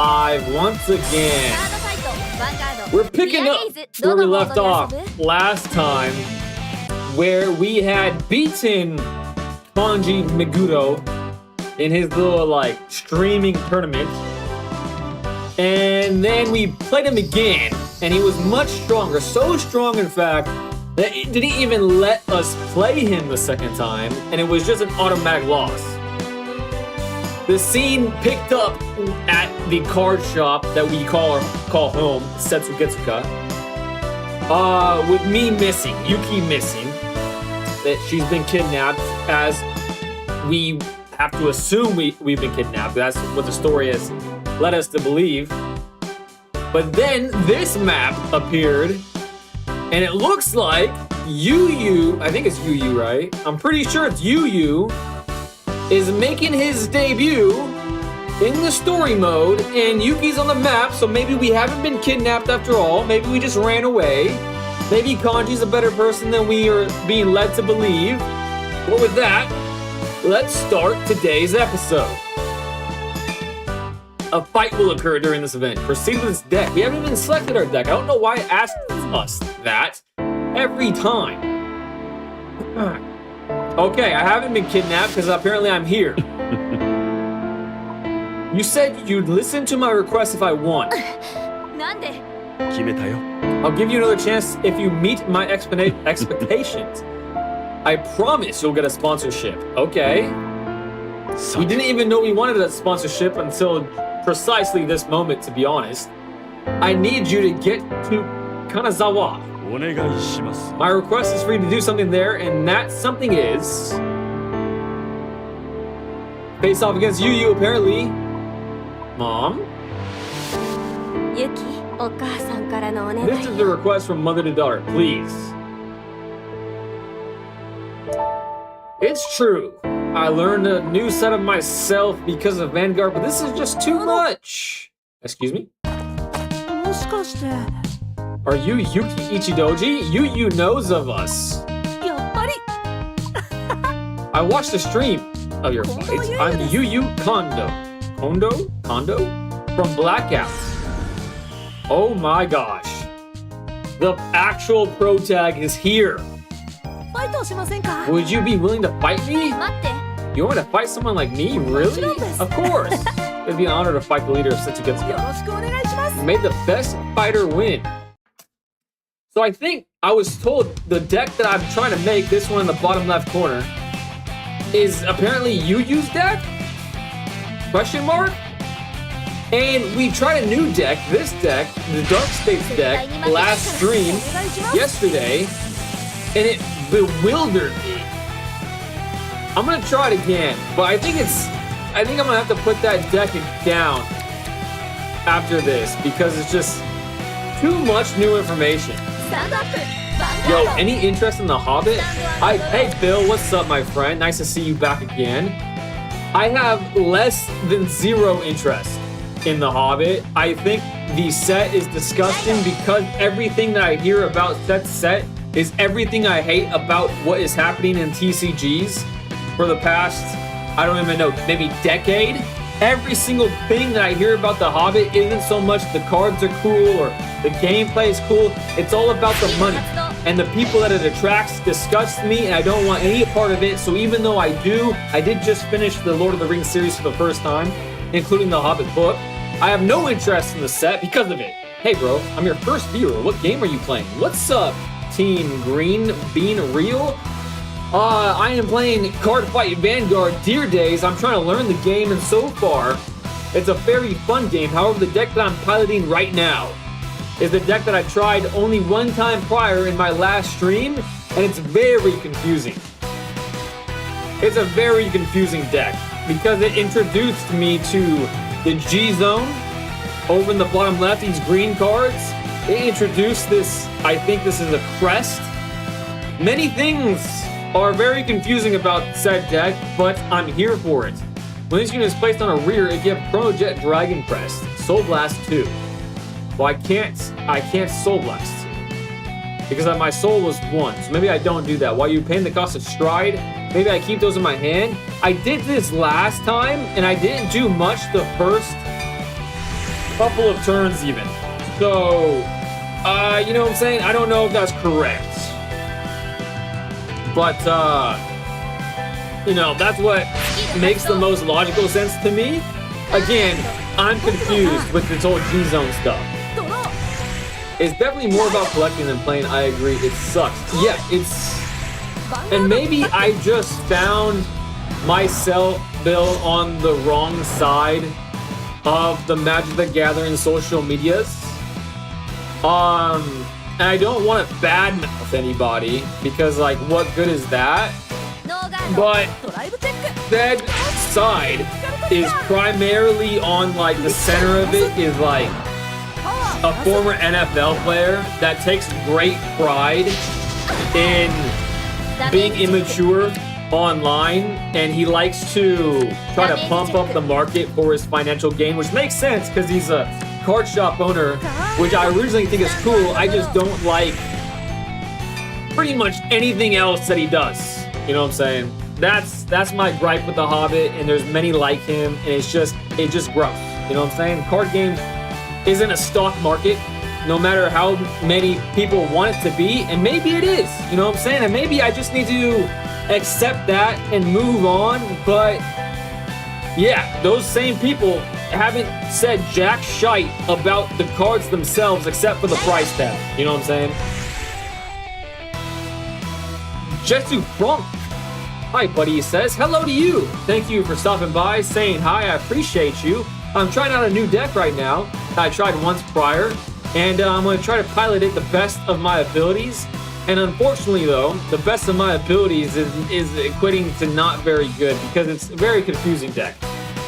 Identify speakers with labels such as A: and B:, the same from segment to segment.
A: live once again. We're picking up where we left off last time, where we had beaten Kanji Meguro in his little like streaming tournament. And then we played him again, and he was much stronger. So strong, in fact, that it didn't even let us play him the second time, and it was just an automatic loss. The scene picked up at the card shop that we call home, Setsugetsuka, with me missing, Yuki missing, that she's been kidnapped, as we have to assume we've been kidnapped. That's what the story has led us to believe. But then this map appeared, and it looks like Yu, I think it's Yu, right? I'm pretty sure it's Yu, is making his debut in the story mode, and Yuki's on the map, so maybe we haven't been kidnapped after all. Maybe we just ran away. Maybe Kanji's a better person than we are being led to believe. But with that, let's start today's episode. A fight will occur during this event. Proceed with this deck. We haven't even selected our deck. I don't know why it asks us that every time. Okay, I haven't been kidnapped because apparently I'm here. You said you'd listen to my request if I won. I'll give you another chance if you meet my expectations. I promise you'll get a sponsorship. Okay. We didn't even know we wanted a sponsorship until precisely this moment, to be honest. I need you to get to Kanazawa. My request is for you to do something there, and that something is face off against Yu, apparently. Mom? This is a request from mother to daughter, please. It's true. I learned a new set of myself because of Vanguard, but this is just too much. Excuse me? Are you Yuki Ichidoji? Yu knows of us. I watched the stream of your fight. I'm Yu Kondo. Kondo? From Blackout. Oh my gosh. The actual pro tag is here. Would you be willing to fight me? You want me to fight someone like me? Really? Of course. It'd be an honor to fight the leader of Setsugetsuka. May the best fighter win. So I think I was told the deck that I'm trying to make, this one in the bottom left corner, is apparently Yu's deck? Question mark? And we tried a new deck, this deck, the Dark States deck, last stream, yesterday, and it bewildered me. I'm gonna try it again, but I think I'm gonna have to put that deck down after this because it's just too much new information. Yo, any interest in The Hobbit? Hey Bill, what's up, my friend? Nice to see you back again. I have less than zero interest in The Hobbit. I think the set is disgusting because everything that I hear about that set is everything I hate about what is happening in TCGs for the past, I don't even know, maybe decade. Every single thing that I hear about The Hobbit isn't so much the cards are cool or the gameplay is cool. It's all about the money. And the people that it attracts disgust me, and I don't want any part of it. So even though I did just finish the Lord of the Rings series for the first time, including the Hobbit book, I have no interest in the set because of it. Hey bro, I'm your first viewer. What game are you playing? What's up, Team Green Bean Real? I am playing Cardfight Vanguard Dear Days. I'm trying to learn the game, and so far, it's a very fun game. However, the deck that I'm piloting right now is the deck that I tried only one time prior in my last stream, and it's very confusing. It's a very confusing deck because it introduced me to the G-Zone over in the bottom left, these green cards. It introduced this, I think this is a crest. Many things are very confusing about said deck, but I'm here for it. When this unit is placed on a rear, it gives Chrono Jet Dragon Crest, Soul Blast 2. Well, I can't Soul Blast because my soul was 1, so maybe I don't do that. While you paying the cost of Stride, maybe I keep those in my hand. I did this last time, and I didn't do much the first couple of turns even. So, you know what I'm saying? I don't know if that's correct. But, you know, that's what makes the most logical sense to me. Again, I'm confused with this whole G-Zone stuff. It's definitely more about collecting than playing, I agree. It sucks. Yeah, it's... And maybe I just found myself, Bill, on the wrong side of the Magic the Gathering social medias. And I don't want to badmouth anybody because, like, what good is that? But that side is primarily on, like, the center of it is, like, a former NFL player that takes great pride in being immature online, and he likes to try to pump up the market for his financial gain, which makes sense because he's a card shop owner, which I originally think is cool. I just don't like pretty much anything else that he does. You know what I'm saying? That's my gripe with The Hobbit, and there's many like him, and it's just gross. You know what I'm saying? Card games isn't a stock market, no matter how many people want it to be, and maybe it is. You know what I'm saying? And maybe I just need to accept that and move on. But yeah, those same people haven't said jack shite about the cards themselves except for the price tag. You know what I'm saying? Jetsu Frunk. Hi, buddy, he says. Hello to you. Thank you for stopping by, saying hi. I appreciate you. I'm trying out a new deck right now. I tried once prior, and I'm going to try to pilot it the best of my abilities. And unfortunately, though, the best of my abilities is equating to not very good because it's a very confusing deck.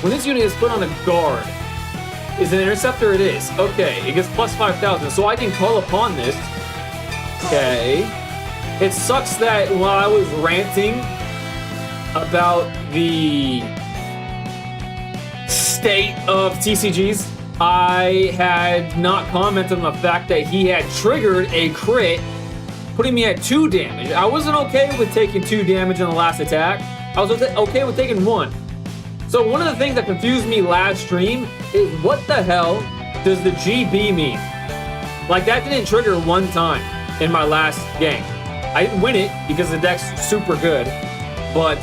A: When this unit is put on a guard, is an interceptor? It is. Okay, it gets plus 5,000, so I can call upon this. Okay. It sucks that while I was ranting about the state of TCGs, I had not commented on the fact that he had triggered a crit, putting me at 2 damage. I wasn't okay with taking 2 damage in the last attack. I was okay with taking 1. So one of the things that confused me last stream is what the hell does the GB mean? Like, that didn't trigger 1 time in my last game. I didn't win it because the deck's super good, but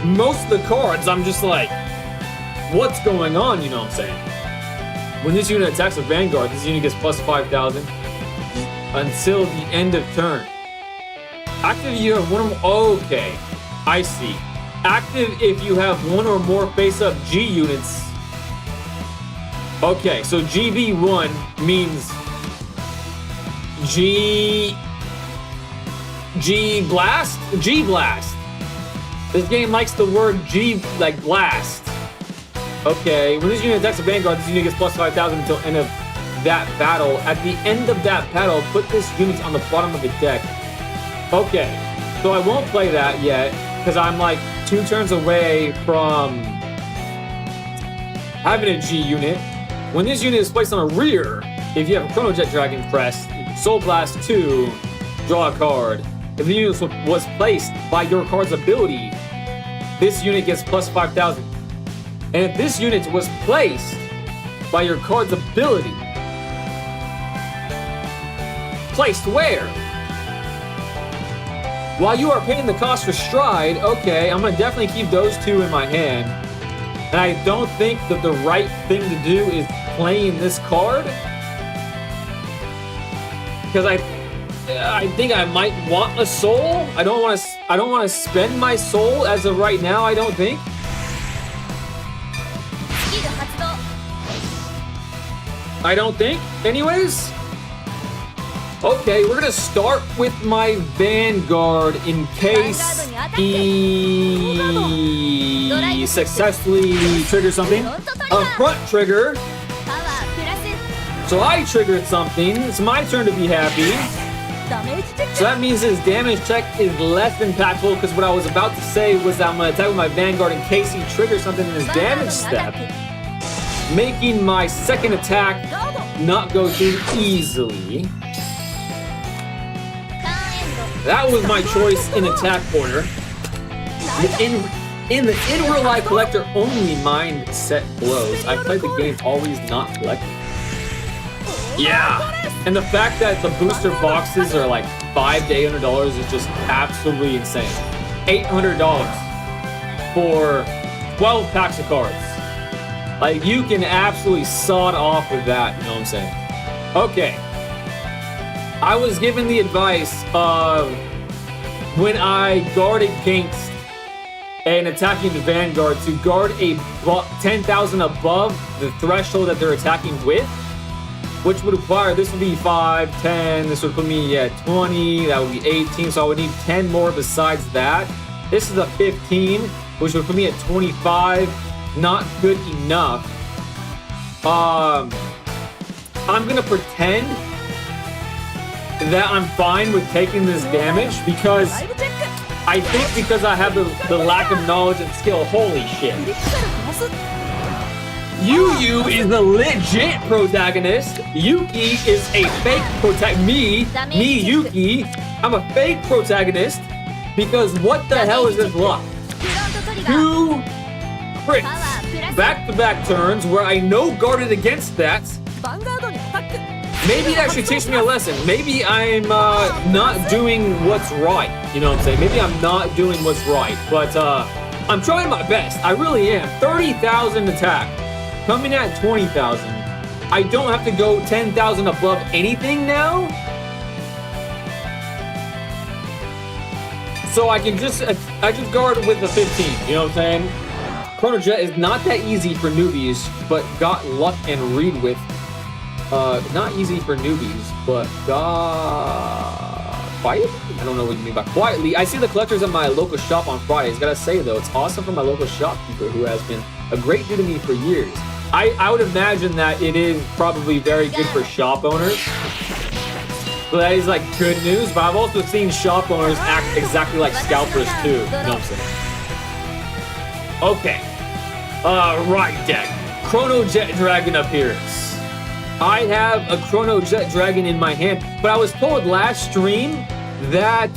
A: most of the cards I'm just like, what's going on, you know what I'm saying? When this unit attacks with Vanguard, this unit gets plus 5,000 until the end of turn. Active, you have one or more. Okay, I see. Active if you have 1 or more face-up G units. Okay, so GB1 means G Blast? G Blast. This game likes the word G, like blast. Okay, when this unit attacks a Vanguard, this unit gets plus 5,000 until end of that battle. At the end of that battle, put this unit on the bottom of the deck. Okay, so I won't play that yet, because I'm like 2 turns away from having a G unit. When this unit is placed on a rear, if you have a Chrono Jet Dragon Crest, Soul Blast 2, draw a card. If the unit was placed by your card's ability, this unit gets plus 5,000. And if this unit was placed by your card's ability, placed where? While you are paying the cost for Stride, okay, I'm going to definitely keep those 2 in my hand. And I don't think that the right thing to do is playing this card, because I think I might want a soul. I don't want to spend my soul as of right now, I don't think. I don't think. Anyways. Okay, we're gonna start with my Vanguard in case he successfully triggers something. A front trigger. So I triggered something. It's my turn to be happy. So that means his damage check is less impactful, because what I was about to say was that I'm gonna attack with my Vanguard in case he triggers something in his damage step, making my second attack not go through easily. That was my choice in attack order. In real life collector only mindset blows. I played the game always not collecting. Yeah. And the fact that the booster boxes are like $500 to $800 is just absolutely insane. $800 for 12 packs of cards. Like, you can absolutely sod off with that, you know what I'm saying? Okay. I was given the advice of when I guard against an attacking Vanguard to guard a 10,000 above the threshold that they're attacking with, which would require, this would be 5, 10, this would put me at 20, that would be 18, so I would need 10 more besides that. This is a 15, which would put me at 25, not good enough. I'm gonna pretend that I'm fine with taking this damage because I think because I have the lack of knowledge and skill. Holy shit. Yu is a legit protagonist. Yuki is a fake protagonist. Me, Yuki, I'm a fake protagonist because what the hell is this luck? 2 crits, back-to-back turns where I know guarded against that. Maybe that should teach me a lesson. Maybe I'm not doing what's right. You know what I'm saying? Maybe I'm not doing what's right. But I'm trying my best. I really am. 30,000 attack. Coming at 20,000. I don't have to go 10,000 above anything now. So I can just guard with the 15. You know what I'm saying? Chrono Jet is not that easy for newbies, but got luck and read with. Not easy for newbies, but quietly? I don't know what you mean by quietly. I see the collectors at my local shop on Fridays. Gotta say though, it's awesome for my local shopkeeper who has been a great dude to me for years. I would imagine that it is probably very good for shop owners. So that is like good news, but I've also seen shop owners act exactly like scalpers too. You know what I'm saying? Okay. Right deck. Chrono Jet Dragon appears. I have a Chrono Jet Dragon in my hand, but I was told last stream that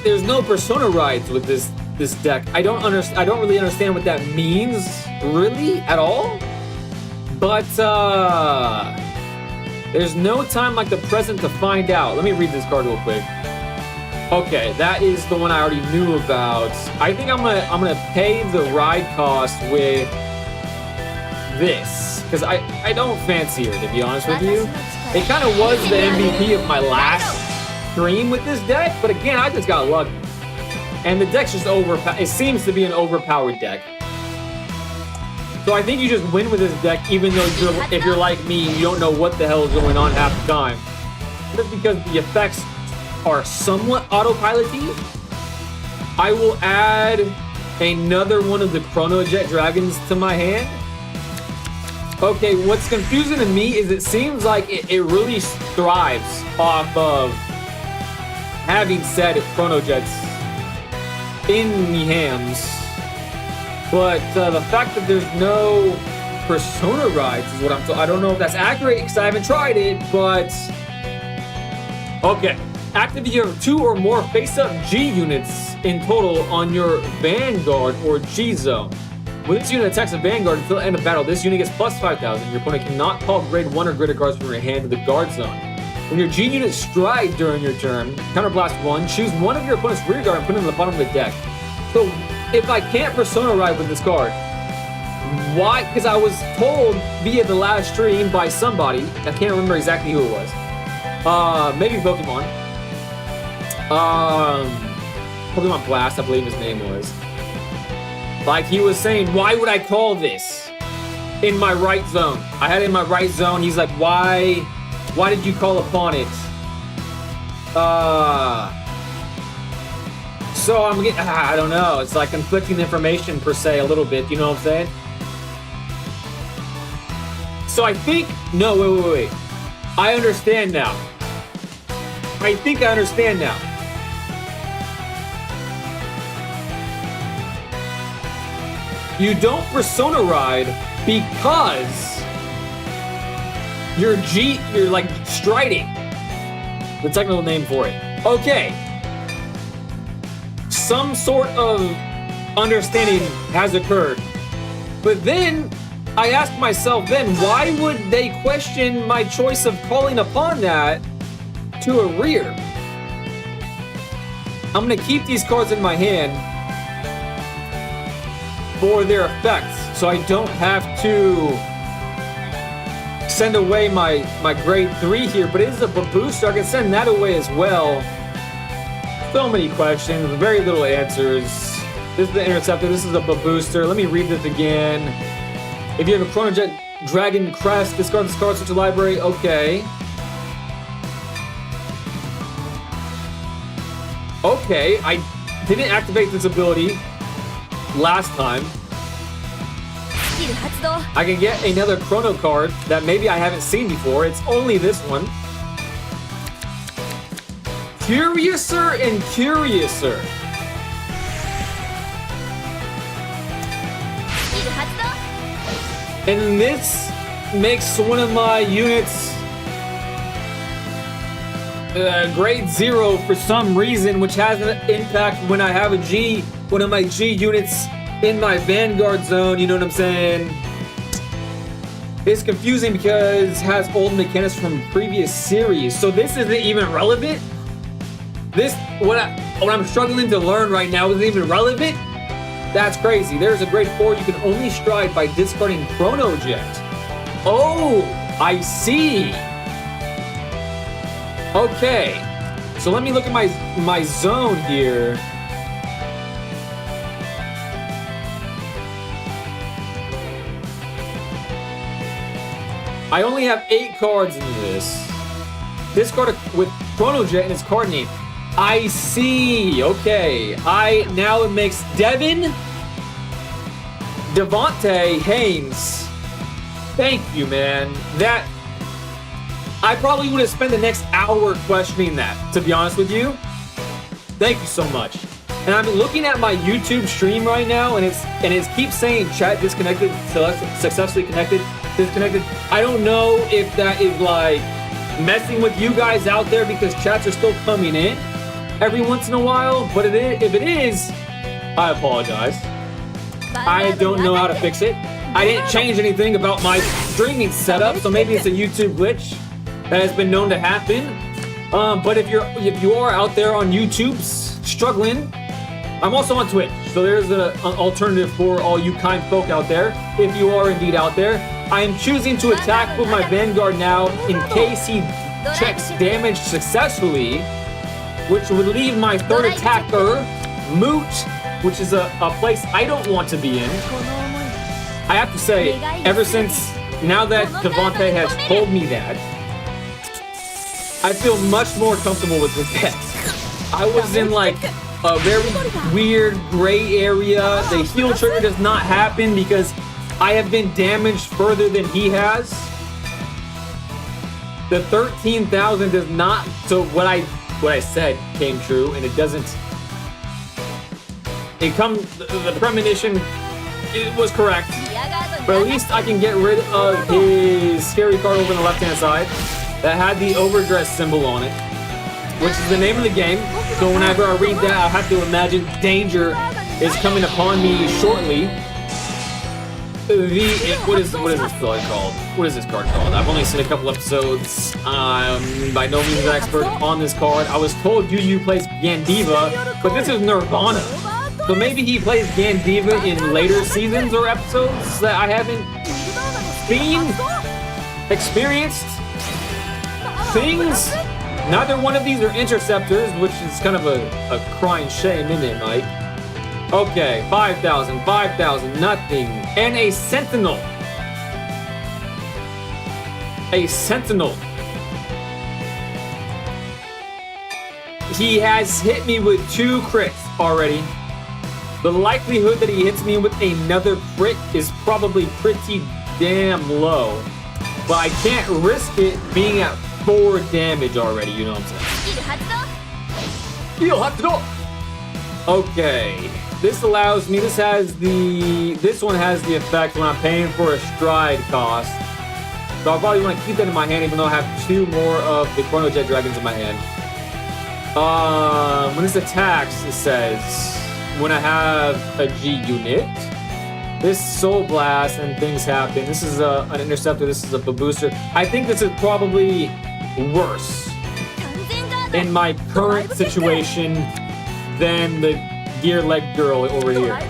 A: there's no Persona rides with this deck. I don't really understand what that means really at all. But there's no time like the present to find out. Let me read this card real quick. Okay, that is the one I already knew about. I think I'm gonna pay the ride cost with this because I don't fancy her, to be honest with you. It kind of was the MVP of my last stream with this deck, but again, I just got lucky. And the deck's just it seems to be an overpowered deck. So I think you just win with this deck, even though if you're like me, you don't know what the hell is going on half the time. Just because the effects are somewhat autopilot-y, I will add another one of the Chrono Jet Dragons to my hand. Okay, what's confusing to me is it seems like it really thrives off of having said Chrono Jets in the hams. But the fact that there's no Persona rides is what I don't know if that's accurate because I haven't tried it, but okay. Activate your 2 or more face-up G units in total on your Vanguard or G zone. When this unit attacks a Vanguard until the end of battle, this unit gets plus 5,000. Your opponent cannot call grade 1 or greater cards from your hand to the guard zone. When your G unit strides during your turn, counterblast 1, choose one of your opponent's rear guard and put it on the bottom of the deck. So if I can't Persona ride with this card, why? Because I was told via the last stream by somebody, I can't remember exactly who it was. Maybe Pokemon. Pokemon Blast, I believe his name was. Like he was saying, why would I call this in my right zone? I had it in my right zone. He's like, why did you call upon it? So I'm getting, I don't know. It's like conflicting information per se a little bit. You know what I'm saying? So I think, no, wait. I understand now. I think I understand now. You don't Persona ride because you're like striding. The technical name for it. Okay. some sort of understanding has occurred. But then I asked myself then, why would they question my choice of calling upon that to a rear? I'm gonna keep these cards in my hand for their effects, so I don't have to send away my grade 3 here, but it is a booster. I can send that away as well. So many questions, very little answers. This is the Interceptor, this is a booster. Let me read this again. If you have a Chronojet Dragon Crest, discard this card, switch to library. Okay. Okay, I didn't activate this ability last time. I can get another Chrono card that maybe I haven't seen before. It's only this one. Curiouser and Curiouser. And this makes one of my units grade 0 for some reason, which has an impact when I have one of my G units in my Vanguard zone, you know what I'm saying? It's confusing because it has old mechanics from previous series. So this isn't even relevant? What I'm struggling to learn right now isn't even relevant? That's crazy. There's a grade 4 you can only stride by discarding Chronojet. Oh, I see. Okay. So let me look at my zone here. I only have 8 cards in this. Discard with Chronojet in its card name. I see. Okay. Now it makes Devin, Devontae, Haynes. Thank you, man. That I probably would have spent the next hour questioning that, to be honest with you. Thank you so much. And I'm looking at my YouTube stream right now, and it keeps saying chat disconnected, successfully connected, disconnected. I don't know if that is like messing with you guys out there because chats are still coming in every once in a while, but if it is, I apologize. I don't know how to fix it. I didn't change anything about my streaming setup, so maybe it's a YouTube glitch that has been known to happen. But if you are out there on YouTube struggling, I'm also on Twitch, so there's an alternative for all you kind folk out there. If you are indeed out there, I am choosing to attack with my Vanguard now in case he checks damage successfully, which would leave my third attacker, Moot, which is a place I don't want to be in. I have to say, ever since now that Devontae has told me that, I feel much more comfortable with this deck. I was in like a very weird gray area. The heal trigger does not happen because I have been damaged further than he has. The 13,000 does not, so what I said came true, and it doesn't. The premonition, it was correct. But at least I can get rid of his scary card over on the left-hand side that had the overdress symbol on it, which is the name of the game. So whenever I read that, I have to imagine danger is coming upon me shortly. What is this card called? What is this card called? I've only seen a couple episodes. I'm by no means an expert on this card. I was told Yu plays Gandiva, but this is Nirvana. So maybe he plays Gandiva in later seasons or episodes that I haven't seen, experienced. Things. Neither one of these are interceptors, which is kind of a crying shame, isn't it, Mike? Okay, 5,000, 5,000, nothing. And a Sentinel. A Sentinel. He has hit me with 2 crits already. The likelihood that he hits me with another crit is probably pretty damn low. But I can't risk it being at 4 damage already, you know what I'm saying? Okay. This allows me, this one has the effect when I'm paying for a stride cost. So I probably want to keep that in my hand even though I have 2 more of the Chronojet Dragons in my hand. When this attacks, it says when I have a G unit. This Soul Blast and things happen. This is an Interceptor. This is a booster. I think this is probably worse in my current situation than the Gear Leg Girl over here. I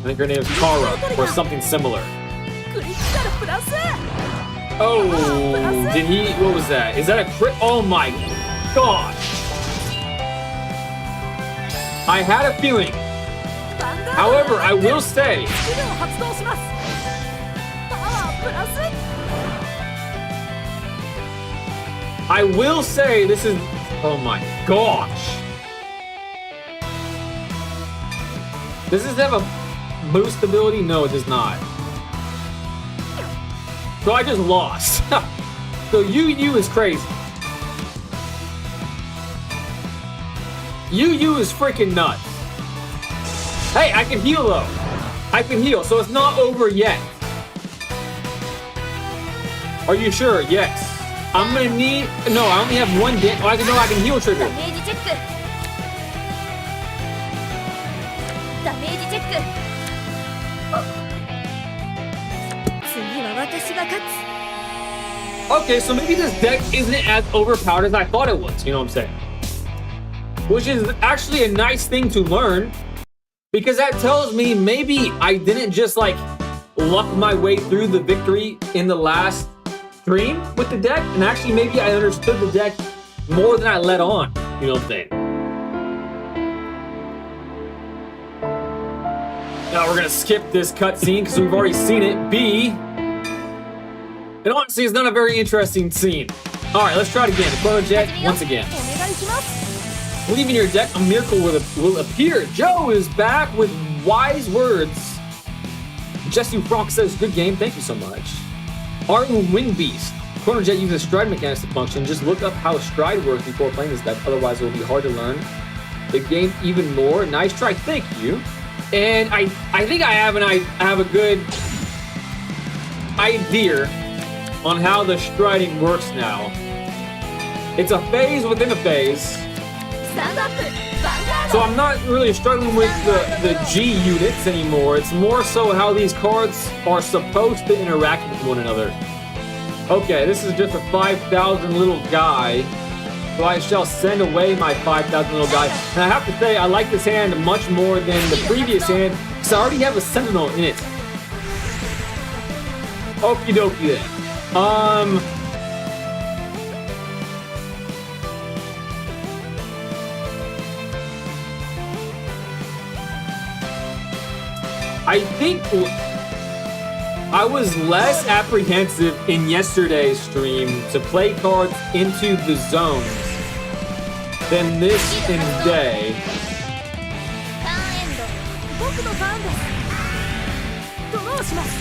A: think her name is Kara or something similar. Oh, did he? What was that? Is that a crit? Oh my gosh. I had a feeling. However, I will say, this is, oh my gosh. Does this have a boost ability? No, it does not. So I just lost. So UU is crazy. UU is freaking nuts. Hey, I can heal though. I can heal, so it's not over yet. Are you sure? Yes. I'm gonna need. No, I only have one damage. Oh, I can heal trigger. Okay, so maybe this deck isn't as overpowered as I thought it was. You know what I'm saying? Which is actually a nice thing to learn. Because that tells me maybe I didn't just like luck my way through the victory in the last stream with the deck, and actually maybe I understood the deck more than I let on. You know what I'm saying? Now we're gonna skip this cutscene because we've already seen it. B. And honestly, it's not a very interesting scene. All right, let's try it again. The Chrono Jet once again. Leaving your deck, a miracle will appear. Joe is back with wise words. Jesse Frank says, good game, thank you so much. Arun Wind Beast. Chrono Jet uses stride mechanics to function. Just look up how stride works before playing this deck, otherwise it will be hard to learn the game even more. Nice try, thank you. And I think I have a good idea on how the striding works now. It's a phase within a phase. So I'm not really struggling with the G units anymore. It's more so how these cards are supposed to interact with one another. Okay, this is just a 5,000 little guy. So I shall send away my 5,000 little guy. And I have to say, I like this hand much more than the previous hand, because I already have a Sentinel in it. Okie dokie then. I think I was less apprehensive in yesterday's stream to play cards into the zones than this in today.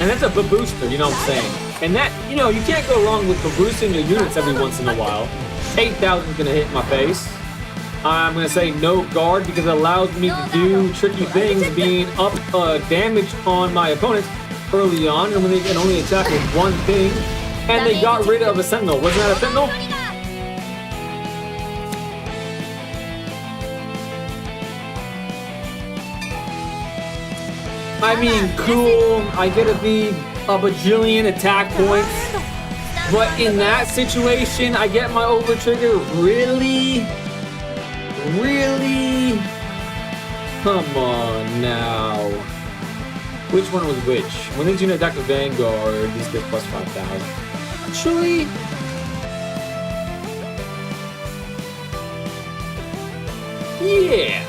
A: And that's a booster, you know what I'm saying? And that, you know, you can't go wrong with boosting your units every once in a while. 8,000 is gonna hit my face. I'm gonna say no guard because it allows me to do tricky things, being up damage on my opponents early on, and when they can only attack with one thing. And they got rid of a Sentinel. Wasn't that a Sentinel? I mean, cool. I get to be a bajillion attack points. But in that situation, I get my over trigger. Really? Really? Come on now. Which one was which? When these units attack the Vanguard, these get plus 5,000. Actually, yeah.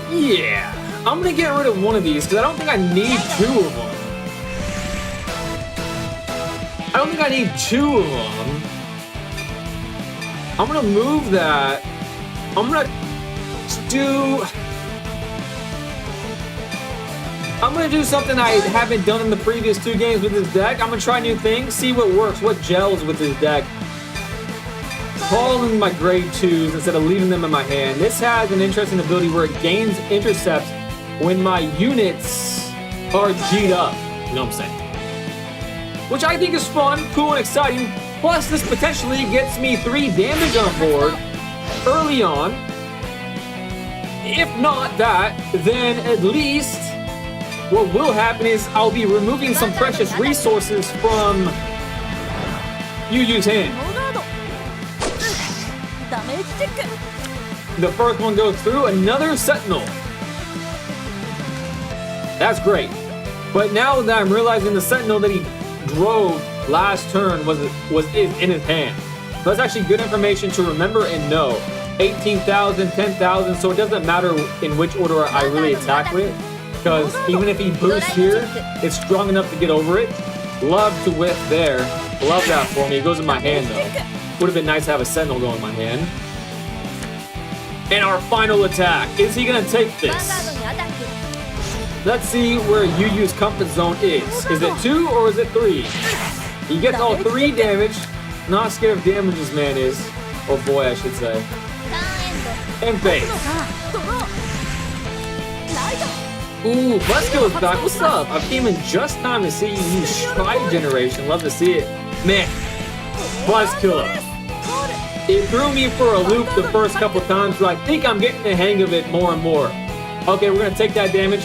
A: Yeah. I'm gonna get rid of one of these because I don't think I need two of them. I don't think I need two of them. I'm gonna move that. I'm gonna do something I haven't done in the previous two games with this deck. I'm gonna try new things, see what works, what gels with this deck. Call in my grade 2s instead of leaving them in my hand. This has an interesting ability where it gains intercepts when my units are G'd up. You know what I'm saying? Which I think is fun, cool, and exciting. Plus, this potentially gets me 3 damage on board early on. If not that, then at least what will happen is I'll be removing some precious resources from Yu Yu's hand. The first one goes through, another Sentinel. That's great. But now that I'm realizing the Sentinel that he drove last turn was in his hand. So that's actually good information to remember and know. 18,000, 10,000, so it doesn't matter in which order I really attack with, because even if he boosts here, it's strong enough to get over it. Love to whiff there. Love that for me. It goes in my hand though. Would have been nice to have a Sentinel go in my hand. And our final attack. Is he gonna take this? Let's see where Yu Yu's comfort zone is. Is it 2 or is it 3? He gets all 3 damage. Not scared of damage this man is. Oh boy, I should say. And face. Ooh, Buzzkill is back. What's up? I came in just time to see you use Stride Generation. Love to see it. Man, Buzzkill. It threw me for a loop the first couple times, but I think I'm getting the hang of it more and more. Okay, we're gonna take that damage.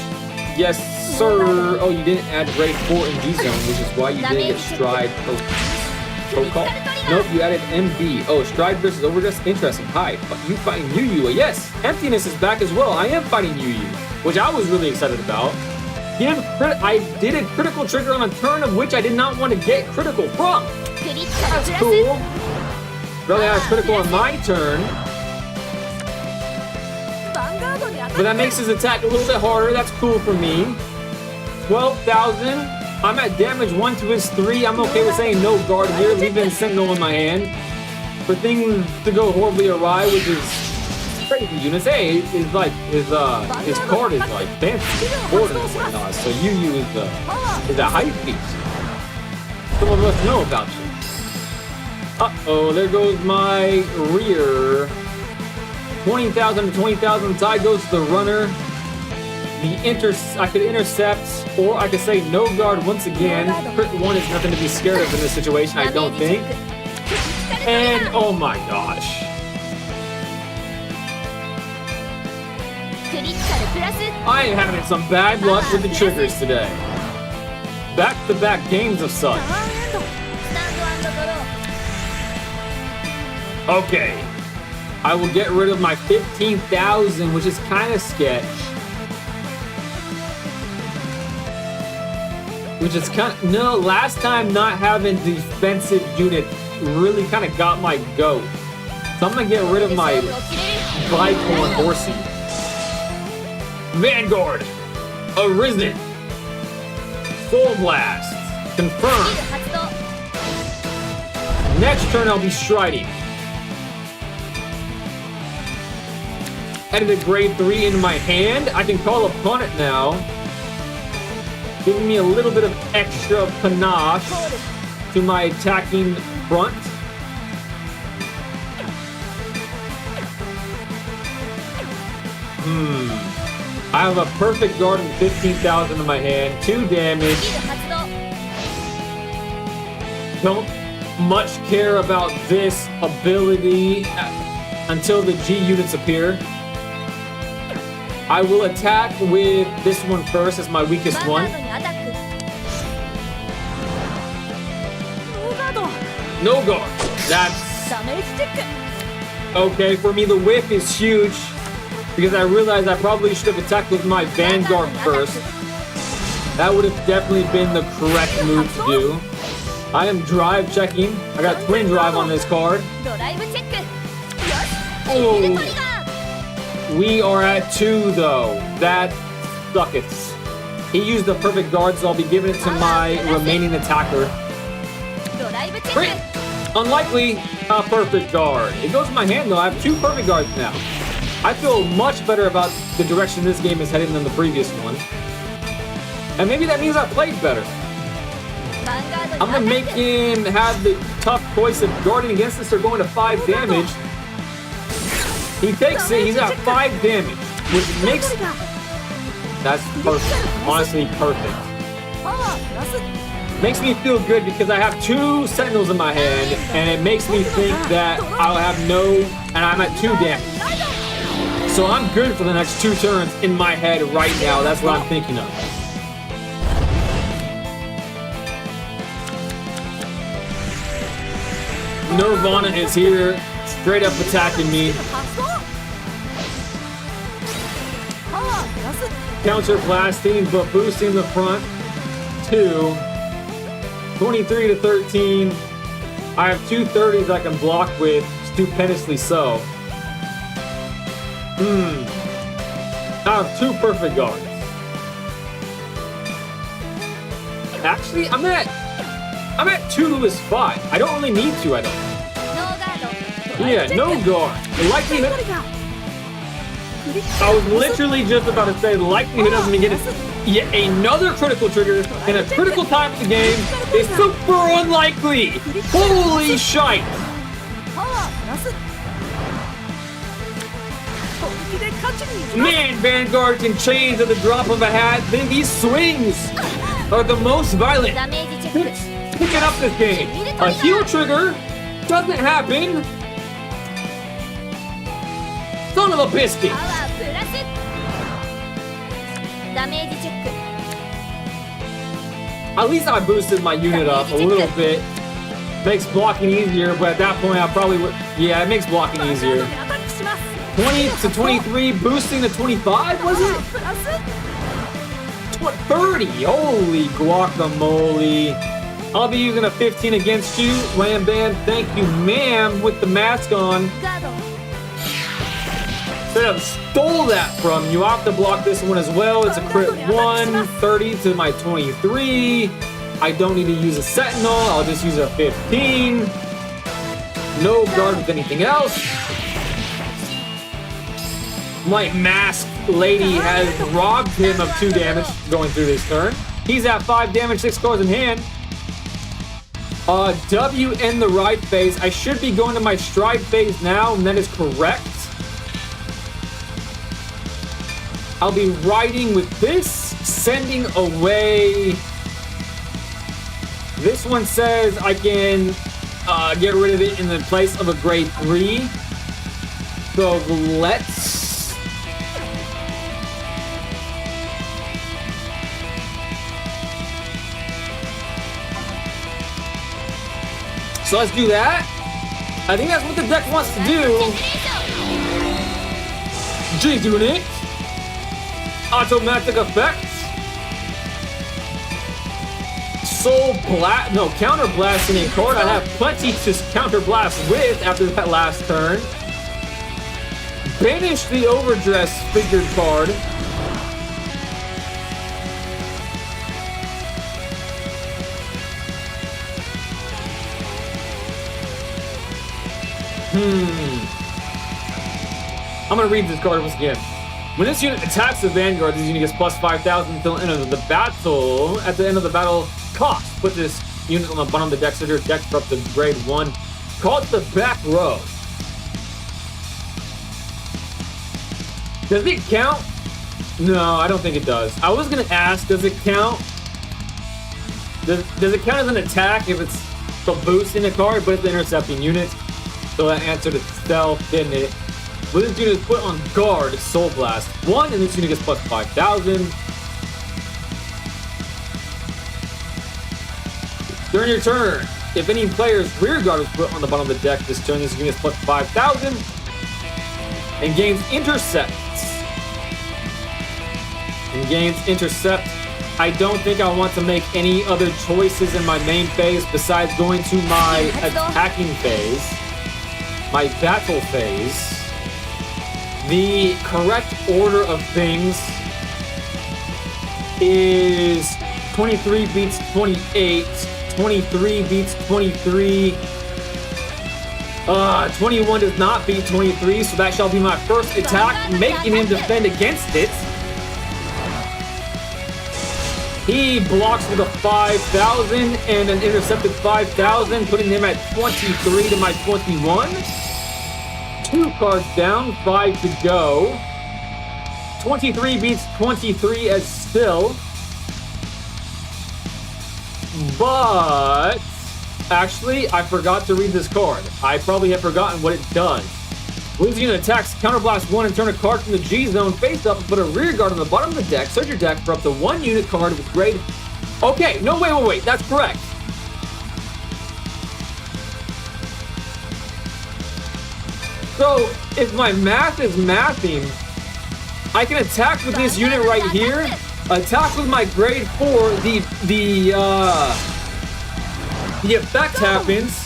A: Yes, sir. Oh, you didn't add grade 4 in G zone, which is why you didn't get Stride Protocol. Nope, you added MB. Oh, Stride versus Overdress. Interesting. Hi, but you fighting Yu Yu. Yes, Emptiness is back as well. I am fighting Yu Yu, which I was really excited about. I did a critical trigger on a turn of which I did not want to get critical from. That's cool. Really had a critical on my turn. But that makes his attack a little bit harder. That's cool for me. 12,000. I'm at damage 1 to his 3. I'm okay with saying no guard here, leaving Sentinel in my hand. For things to go horribly awry, which is crazy units. Hey, his card is like fancy ordinance and all. So Yu Yu is a hype beast. Some of us know about you. Uh-oh, there goes my rear. 20,000 to 20,000. Side goes to the runner. I could intercept, or I could say no guard once again. Crit 1 is nothing to be scared of in this situation, I don't think. And oh my gosh. I am having some bad luck with the triggers today. Back-to-back games of such. Okay. I will get rid of my 15,000, which is kind of sketch. No, last time not having defensive unit really kind of got my goat. So I'm gonna get rid of my Bicorn Horsey. Vanguard, Arisen, Full Blast, confirmed. Next turn I'll be striding. Added a grade 3 into my hand. I can call upon it now, giving me a little bit of extra panache to my attacking front. I have a perfect guard and 15,000 in my hand, 2 damage. Don't much care about this ability until the G units appear. I will attack with this one first as my weakest one. No guard. That's okay. For me, the whiff is huge because I realized I probably should have attacked with my Vanguard first. That would have definitely been the correct move to do. I am drive checking. I got twin drive on this card. Oh. We are at 2 though. That sucketh. He used the perfect guard, so I'll be giving it to my remaining attacker. Great. Unlikely, a perfect guard. It goes in my hand though. I have 2 perfect guards now. I feel much better about the direction this game is heading than the previous one. And maybe that means I played better. I'm gonna make him have the tough choice of guarding against this or going to 5 damage. He takes it, he's at 5 damage, which makes... That's perfect. Honestly, perfect. Makes me feel good because I have 2 Sentinels in my hand, and it makes me think that I'll have and I'm at 2 damage. So I'm good for the next 2 turns in my head right now. That's what I'm thinking of. Nirvana is here, straight up attacking me. Counter blasting, but boosting the front. 2. 23 to 13. I have 2 30s I can block with, stupendously so. I have 2 perfect guards. Actually, I'm at 2 to his 5. I don't really need to, I don't. Yeah, no guard. The likelihood. I was literally just about to say the likelihood doesn't get yet another critical trigger in a critical time of the game is super unlikely. Holy shite! Man, Vanguard can change at the drop of a hat. Then these swings are the most violent. Picking up this game. A heal trigger doesn't happen. Son of a biscuit. At least I boosted my unit up a little bit. Makes blocking easier, but at that point I probably would. Yeah, it makes blocking easier. 20 to 23, boosting to 25, was it? 30, holy guacamole. I'll be using a 15 against you, Wham Bam, thank you ma'am, with the mask on. Straight up stole that from you. I'll have to block this one as well. It's a crit 1, 30 to my 23. I don't need to use a Sentinel, I'll just use a 15. No guard with anything else. My masked lady has robbed him of 2 damage going through this turn. He's at 5 damage, 6 cards in hand. W in the right phase. I should be going to my stride phase now, and that is correct. I'll be riding with this, sending away. This one says I can get rid of it in the place of a grade 3. So let's. So let's do that. I think that's what the deck wants to do. G-Unit. Automatic effects. Soul blast. No, counter blasting a card. I have plenty to counter blast with after that last turn. Banish the overdress figured card. I'm gonna read this card once again. When this unit attacks the Vanguard, this unit gets plus 5,000 until the end of the battle. At the end of the battle cost, put this unit on the bottom of the deck, so your deck for up to grade 1. Call it the back row. Does it count? No, I don't think it does. I was gonna ask, does it count? Does it count as an attack if it's the boosting a card, but it's the intercepting unit? So that answered itself, didn't it? When this unit is put on guard, Soul Blast 1, and this unit gets plus 5,000. During your turn, if any player's rear guard is put on the bottom of the deck this turn, this unit gets plus 5,000 and gains Intercept. And gains Intercept. I don't think I want to make any other choices in my main phase besides going to my attacking phase, my battle phase. The correct order of things is 23 beats 28, 23 beats 23, 21 does not beat 23, so that shall be my first attack, making him defend against it. He blocks with a 5,000 and an intercepted 5,000, putting him at 23 to my 21. 2 cards down, 5 to go. 23 beats 23 as still. But actually, I forgot to read this card. I probably have forgotten what it does. When unit attacks, counterblast 1 and turn a card from the G zone face up and put a rear guard on the bottom of the deck. Search your deck for up to 1 unit card with grade. Okay, no, wait. That's correct. So, if my math is mathing, I can attack with this unit right here. Attack with my grade 4. The effect happens.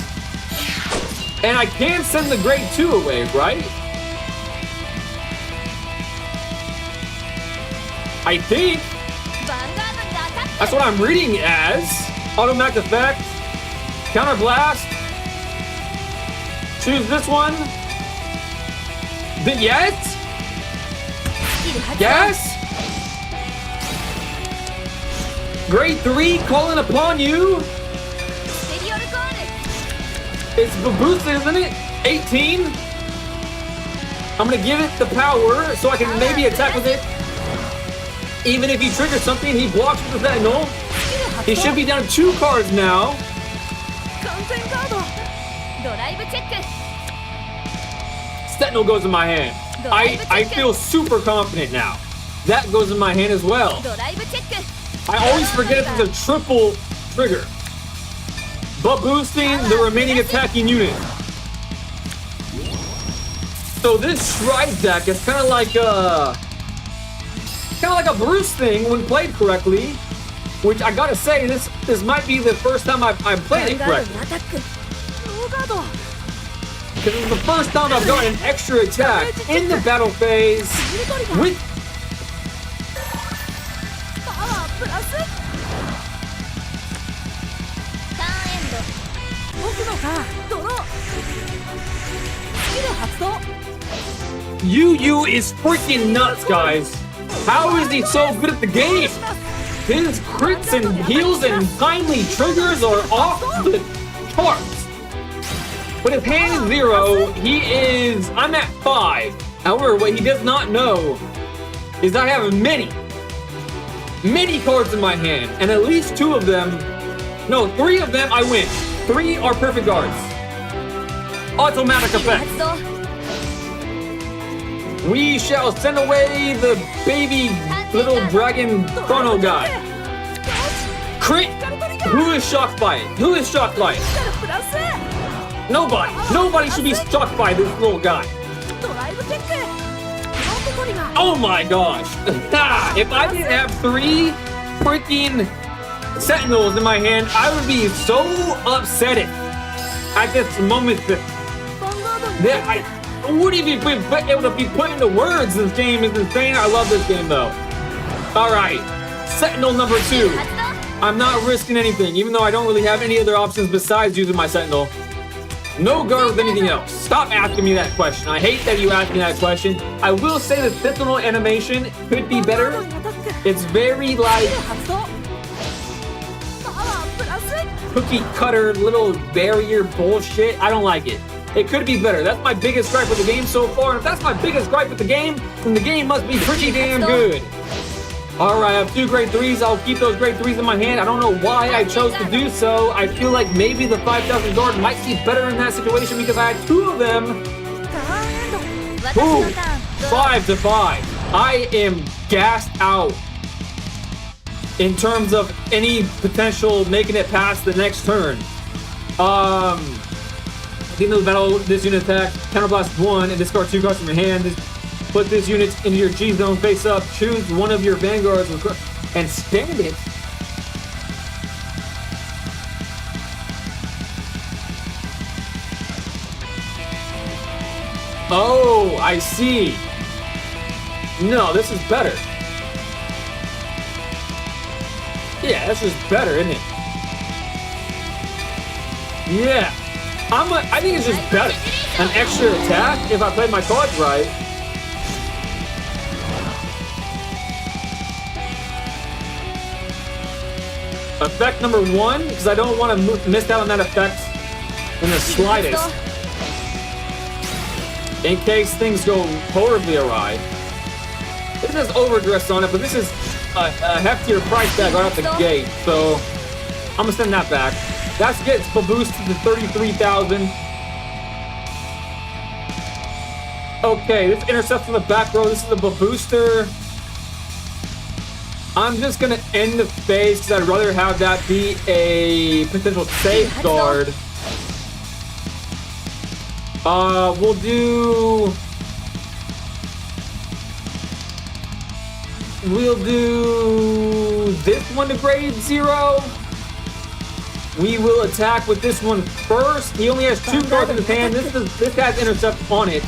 A: And I can send the grade 2 away, right? I think. That's what I'm reading as. Automatic effect. Counterblast. Choose this one. Yes? Yes? Grade 3, calling upon you. It's boosted, isn't it? 18. I'm gonna give it the power so I can maybe attack with it. Even if he triggers something, he blocks with the Sentinel. He should be down 2 cards now. Sentinel goes in my hand. I feel super confident now. That goes in my hand as well. I always forget if it's a triple trigger. But boosting the remaining attacking unit. So this Shrine deck is kind of like a Bruce thing when played correctly. Which I gotta say, this might be the first time I've played it correctly. Because it's the first time I've gotten an extra attack in the battle phase with. Yu is freaking nuts, guys. How is he so good at the game? His crits and heals and timely triggers are off the charts. But his hand is 0, I'm at 5. However, what he does not know is I have many cards in my hand, and at least 2 of them, no, 3 of them I win. 3 are perfect guards. Automatic effect. We shall send away the baby little dragon chrono guy. Crit! Who is shocked by it? Who is shocked by it? Nobody. Nobody should be shocked by this little guy. Oh my gosh. If I didn't have 3 freaking Sentinels in my hand, I would be so upset at this moment that I wouldn't even be able to be put into words. This game is insane. I love this game though. Alright, Sentinel number 2. I'm not risking anything, even though I don't really have any other options besides using my Sentinel. No guard with anything else. Stop asking me that question. I hate that you asked me that question. I will say the Sentinel animation could be better. It's very like cookie cutter little barrier bullshit. I don't like it. It could be better. That's my biggest gripe with the game so far. And if that's my biggest gripe with the game, then the game must be pretty damn good. Alright, I have 2 grade 3s. I'll keep those grade 3s in my hand. I don't know why I chose to do so. I feel like maybe the 5,000 guard might be better in that situation because I had 2 of them. Boom! 5-5. I am gassed out in terms of any potential making it past the next turn. At the end of the battle, this unit attack, counterblast 1 and discard 2 cards from your hand. Put this unit into your G zone face up. Choose one of your vanguards and stand it. Oh, I see. No, this is better. Yeah, this is better, isn't it? Yeah. I think it's just better. An extra attack if I played my cards right. Effect number 1, because I don't want to miss out on that effect in the slightest. In case things go horribly awry. It says overdress on it, but this is a heftier price tag right off the gate, so I'm gonna send that back. That gets boosted to 33,000. Okay, this intercepts from the back row. This is the booster. I'm just gonna end the phase because I'd rather have that be a potential safeguard. We'll do this one to grade 0. We will attack with this one first. He only has 2 cards in his hand. This has intercept on it.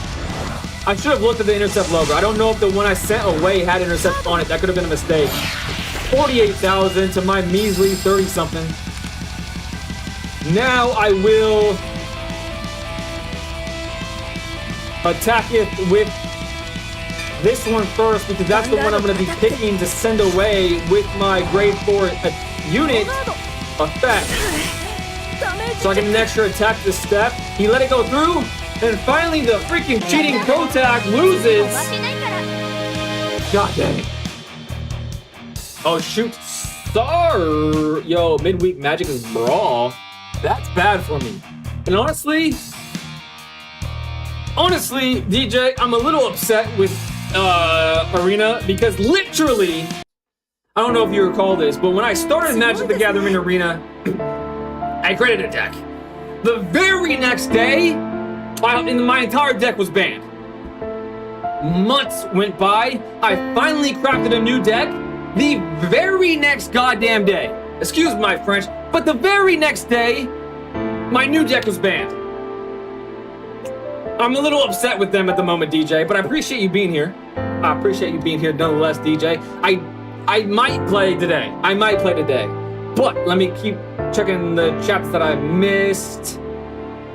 A: I should have looked at the intercept logo. I don't know if the one I sent away had intercept on it. That could have been a mistake. 48,000 to my measly 30-something. Now I will attack it with this one first because that's the one I'm going to be picking to send away with my grade 4 unit effect. So I get an extra attack this step. He let it go through, and finally the freaking cheating Protac loses. God dang it. Oh shoot. Sorry. Yo, midweek magic is brawl. That's bad for me. And honestly, DJ, I'm a little upset with Arena because literally, I don't know if you recall this, but when I started Magic the Gathering Arena, I created a deck. The very next day, my entire deck was banned. Months went by, I finally crafted a new deck. The very next goddamn day, excuse my French, but the very next day, my new deck was banned. I'm a little upset with them at the moment, DJ, but I appreciate you being here. I appreciate you being here nonetheless, DJ. I might play today. But let me keep checking the chats that I missed.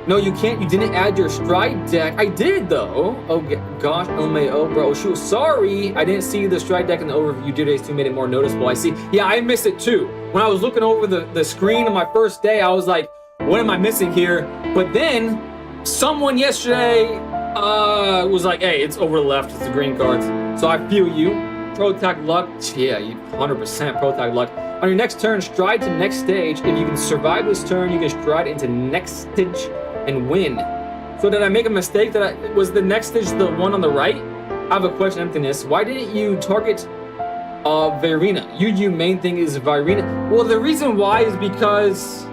A: No, you can't. You didn't add your Stride deck. I did, though. Oh, gosh. Oh, bro. Shoot. Sorry. I didn't see the Stride deck in the overview. Dear Days 2 made it more noticeable. I see. Yeah, I missed it, too. When I was looking over the screen on my first day, I was like, what am I missing here? But then someone yesterday was like, hey, it's over the left. It's the green cards. So I feel you. Protac luck. Yeah, you 100% Protac luck. On your next turn, stride to next stage. If you can survive this turn, you can stride into next stage and win. So did I make a mistake? Was the next stage the one on the right? I have a question, Emptiness. Why didn't you target Virina? Your main thing is Virina. Well, the reason why is because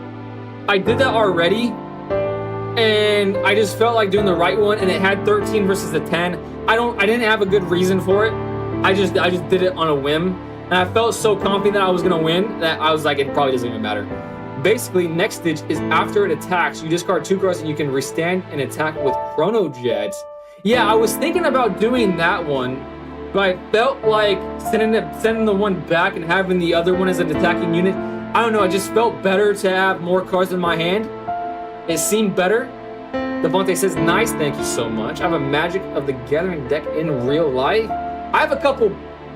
A: I did that already, and I just felt like doing the right one, and it had 13 versus the 10. I didn't have a good reason for it. I just did it on a whim, and I felt so confident that I was gonna win that I was like, it probably doesn't even matter. Basically, next stage is after it attacks, you discard 2 cards and you can restand and attack with Chrono Jet. Yeah, I was thinking about doing that one, but I felt like sending the one back and having the other one as an attacking unit. I don't know, it just felt better to have more cards in my hand. It seemed better. Devontae says, nice, thank you so much. I have a Magic of the Gathering deck in real life. I have a couple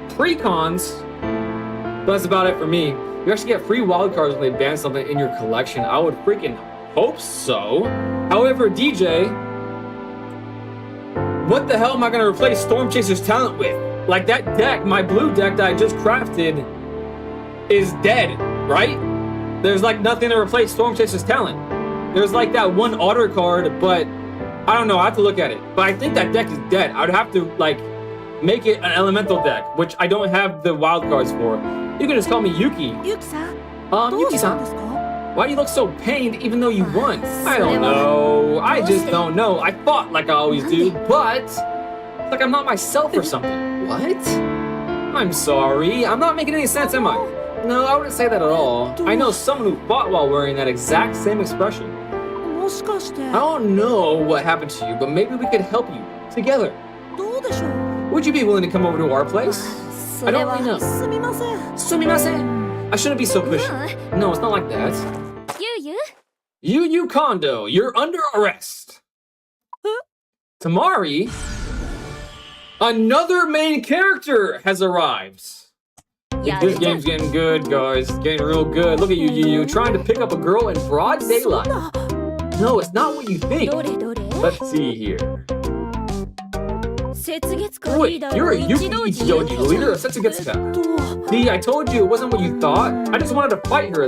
A: pre-cons, but that's about it for me. You actually get free wild cards when they ban something in your collection. I would freaking hope so. However, DJ, what the hell am I going to replace Storm Chaser's talent with? Like that deck, my blue deck that I just crafted is dead, right? There's like nothing to replace Storm Chaser's talent. There's like that one otter card, but I don't know. I have to look at it. But I think that deck is dead. I would have to like make it an elemental deck, which I don't have the wild cards for. You can just call me Yuki.
B: Yuki-san.
A: Yuki-san. Why do you look so pained even though you won? I don't know. I just don't know. I fought like I always do, but it's like I'm not myself or something. What? I'm sorry. I'm not making any sense, am I? No, I wouldn't say that at all. I know someone who fought while wearing that exact same expression. I don't know what happened to you, but maybe we could help you together. Would you be willing to come over to our place? I don't really know. Sumimasen. I shouldn't be so pushy. No, it's not like that. Yu Kondo, you're under arrest. Tamari, another main character has arrived. This game's getting good, guys. It's getting real good. Look at you trying to pick up a girl in broad daylight. No, it's not what you think. Let's see here. Wait, you're a Yuki Ichidoji, leader of Setsugetsuka. See, I told you it wasn't what you thought. I just wanted to fight her.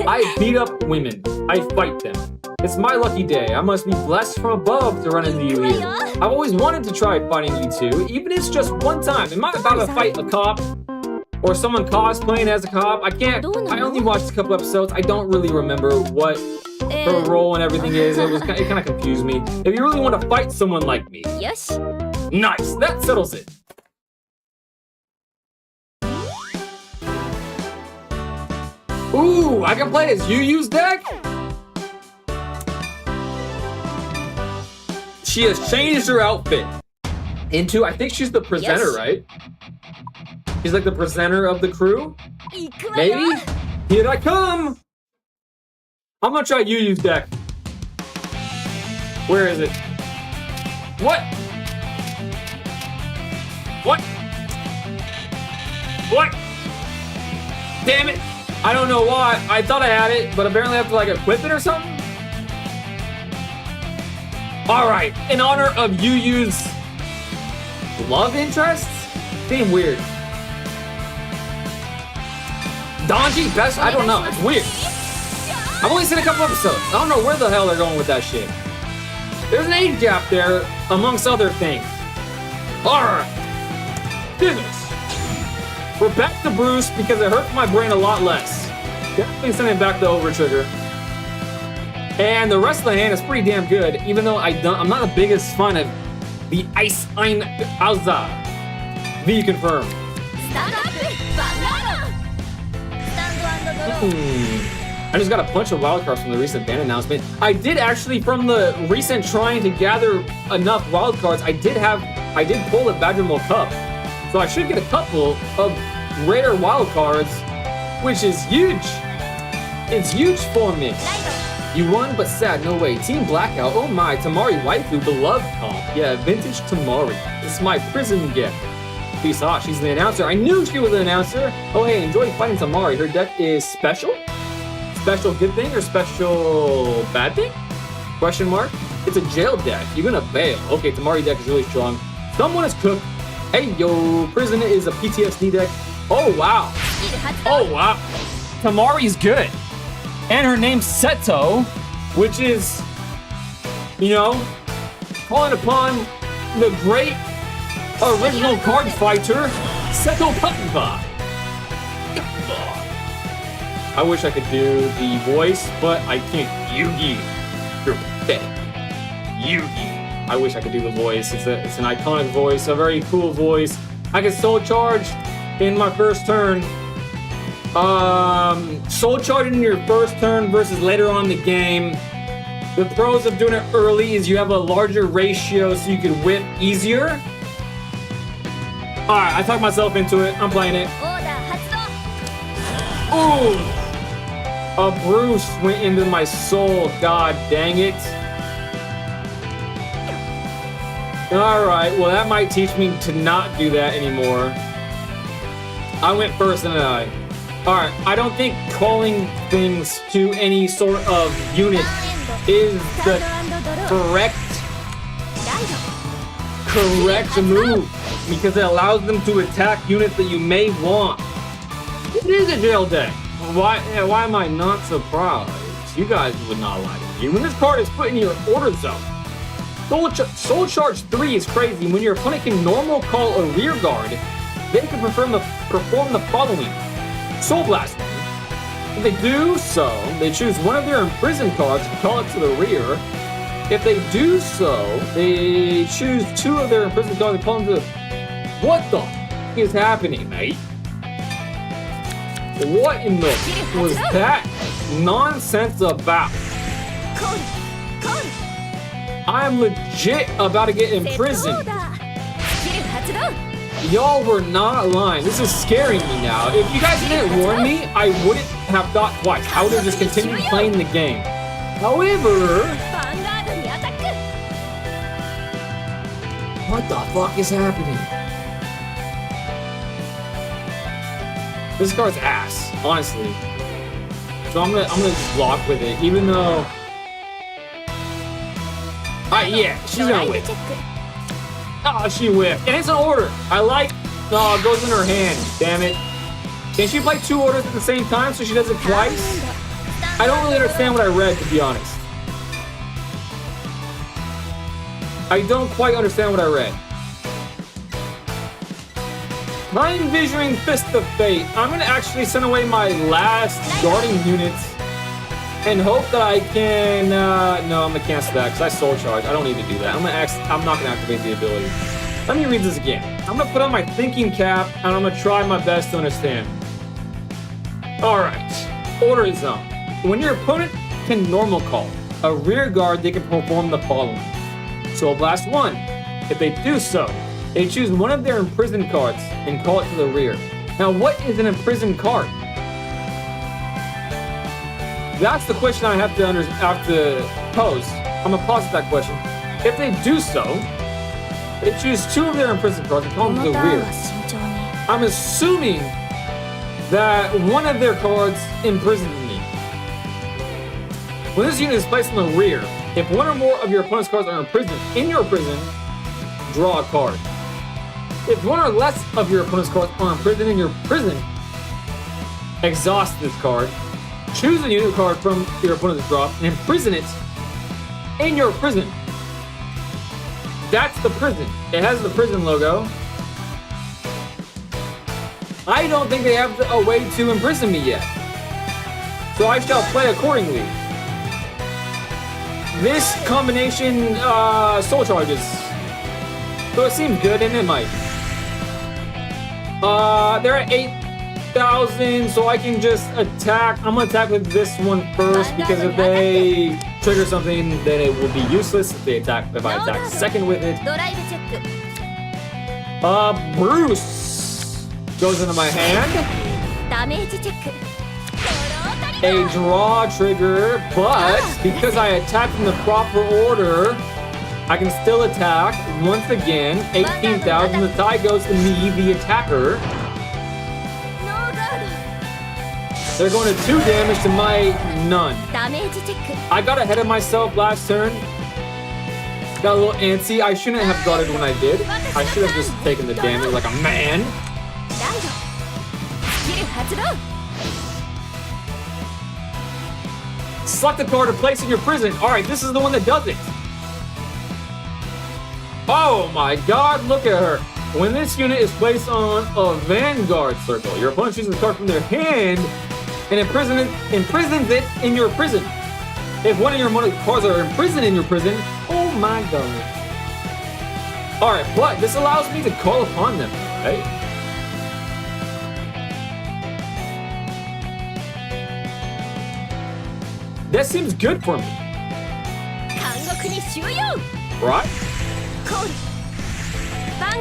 A: I beat up women. I fight them. It's my lucky day. I must be blessed from above to run into you here. I've always wanted to try fighting you two, even if it's just one time. Am I about to fight a cop? Or someone cosplaying as a cop? I only watched a couple episodes. I don't really remember what her role and everything is. It kind of confused me. If you really want to fight someone like me. Yes. Nice, that settles it. Ooh, I can play as Yu-Yu's deck? She has changed her outfit into, I think she's the presenter, right? She's like the presenter of the crew? Maybe? Here I come! I'm gonna try Yu-Yu's deck. Where is it? What? What? What? Damn it! I don't know why. I thought I had it, but apparently I have to like equip it or something? Alright, in honor of Yu-Yu's love interests? Being weird. Donji, best? I don't know. It's weird. I've only seen a couple episodes. I don't know where the hell they're going with that shit. There's an age gap there, amongst other things. Alright. Do this. We're back to Bruce because it hurts my brain a lot less. Definitely sending back the overtrigger. And the rest of the hand is pretty damn good, even though I'm not the biggest fan of the Ice Ein Alza. V confirmed. I just got a bunch of wildcards from the recent ban announcement. I did actually, from the recent trying to gather enough wildcards, I did pull a Badgermole Cup. So I should get a couple of rare wildcards, which is huge. It's huge for me. You won, but sad, no way. Team Blackout, oh my, Tamari Waifu, beloved comp. Yeah, vintage Tamari. This is my prison gift. Peace out, she's the announcer. I knew she was an announcer. Oh hey, enjoy fighting Tamari. Her deck is special? Special good thing or special bad thing? Question mark? It's a jail deck. You're gonna bail. Okay, Tamari deck is really strong. Someone is cooked. Hey yo, prison is a PTSD deck. Oh wow. Oh wow. Tamari's good. And her name's Seto, which is, you know, calling upon the great original card fighter, Seto Kaiba. I wish I could do the voice, but I can't. Yugi. You're pathetic. Yugi. I wish I could do the voice. It's an iconic voice, a very cool voice. I can soul charge in my first turn. Soul charging in your first turn versus later on in the game. The pros of doing it early is you have a larger ratio so you can whip easier. Alright, I talked myself into it. I'm playing it. Ooh! A Bruce went into my soul. God dang it. Alright, well that might teach me to not do that anymore. I went first and I. Alright, I don't think calling things to any sort of unit is the correct move, because it allows them to attack units that you may want. It is a jail deck. Why am I not surprised? You guys would not like it. When this card is put in your order zone, Soul Charge 3 is crazy. When your opponent can normal call a rear guard, they can perform the following. Soul Blast. If they do so, they choose one of their imprisoned cards and call it to the rear. If they do so, they choose two of their imprisoned cards and call them to the... What the f*** is happening, mate? What in the was that nonsense about? I'm legit about to get imprisoned. Y'all were not lying. This is scaring me now. If you guys didn't warn me, I wouldn't have thought twice. I would have just continued playing the game. However... What the fuck is happening? This card's ass, honestly. So I'm gonna just block with it, even though... Alright, yeah, she's gonna win. Oh, she whiffed. And it's an order. I like... Oh, it goes in her hand. Damn it. Can she play 2 orders at the same time so she does it twice? I don't really understand what I read, to be honest. I don't quite understand what I read. I'm envisioning Fist of Fate. I'm going to actually send away my last guarding units and hope that I can... no, I'm going to cancel that because I soul charge. I don't need to do that. I'm not going to activate the ability. Let me read this again. I'm going to put on my thinking cap and I'm going to try my best to understand. Alright. Order zone. When your opponent can normal call a rear guard, they can perform the following. Soul Blast 1. If they do so, they choose one of their imprisoned cards and call it to the rear. Now, what is an imprisoned card? That's the question I have to pose. I'm gonna pause that question. If they do so, they choose 2 of their imprisoned cards and call them to the rear. I'm assuming that one of their cards imprisoned me. When this unit is placed in the rear, if one or more of your opponent's cards are imprisoned in your prison, draw a card. If one or less of your opponent's cards are imprisoned in your prison, exhaust this card. Choose a unit card from your opponent's drop and imprison it in your prison. That's the prison. It has the prison logo. I don't think they have a way to imprison me yet. So I shall play accordingly. This combination soul charges. So it seems good, and it might. They're at 8,000, so I can just attack. I'm gonna attack with this one first because if they trigger something, then it will be useless if I attack second with it. Bruce goes into my hand. A draw trigger, but because I attacked in the proper order, I can still attack once again. 18,000. The tie goes to me, the attacker. They're going to 2 damage to my none. I got ahead of myself last turn. Got a little antsy. I shouldn't have guarded when I did. I should have just taken the damage like a man. Select a card to place in your prison. Alright, this is the one that does it. Oh my god, look at her. When this unit is placed on a Vanguard circle, your opponent chooses a card from their hand and imprisons it in your prison. If one of your cards are imprisoned in your prison, oh my god. Alright, but this allows me to call upon them, right? That seems good for me. Right?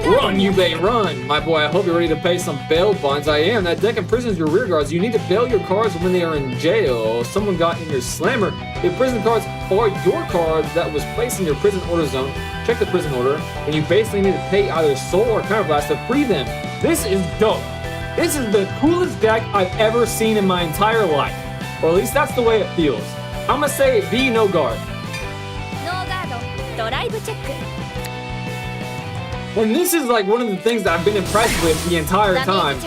A: Run, you may run. My boy, I hope you're ready to pay some bail bonds. I am. That deck imprisons your rear guards. You need to bail your cards when they are in jail. Someone got in your slammer. If prison cards are your cards that was placed in your prison order zone, check the prison order, and you basically need to pay either soul or counterblast to free them. This is dope. This is the coolest deck I've ever seen in my entire life. Or at least that's the way it feels. I'm gonna say B, no guard. And this is like one of the things that I've been impressed with the entire time.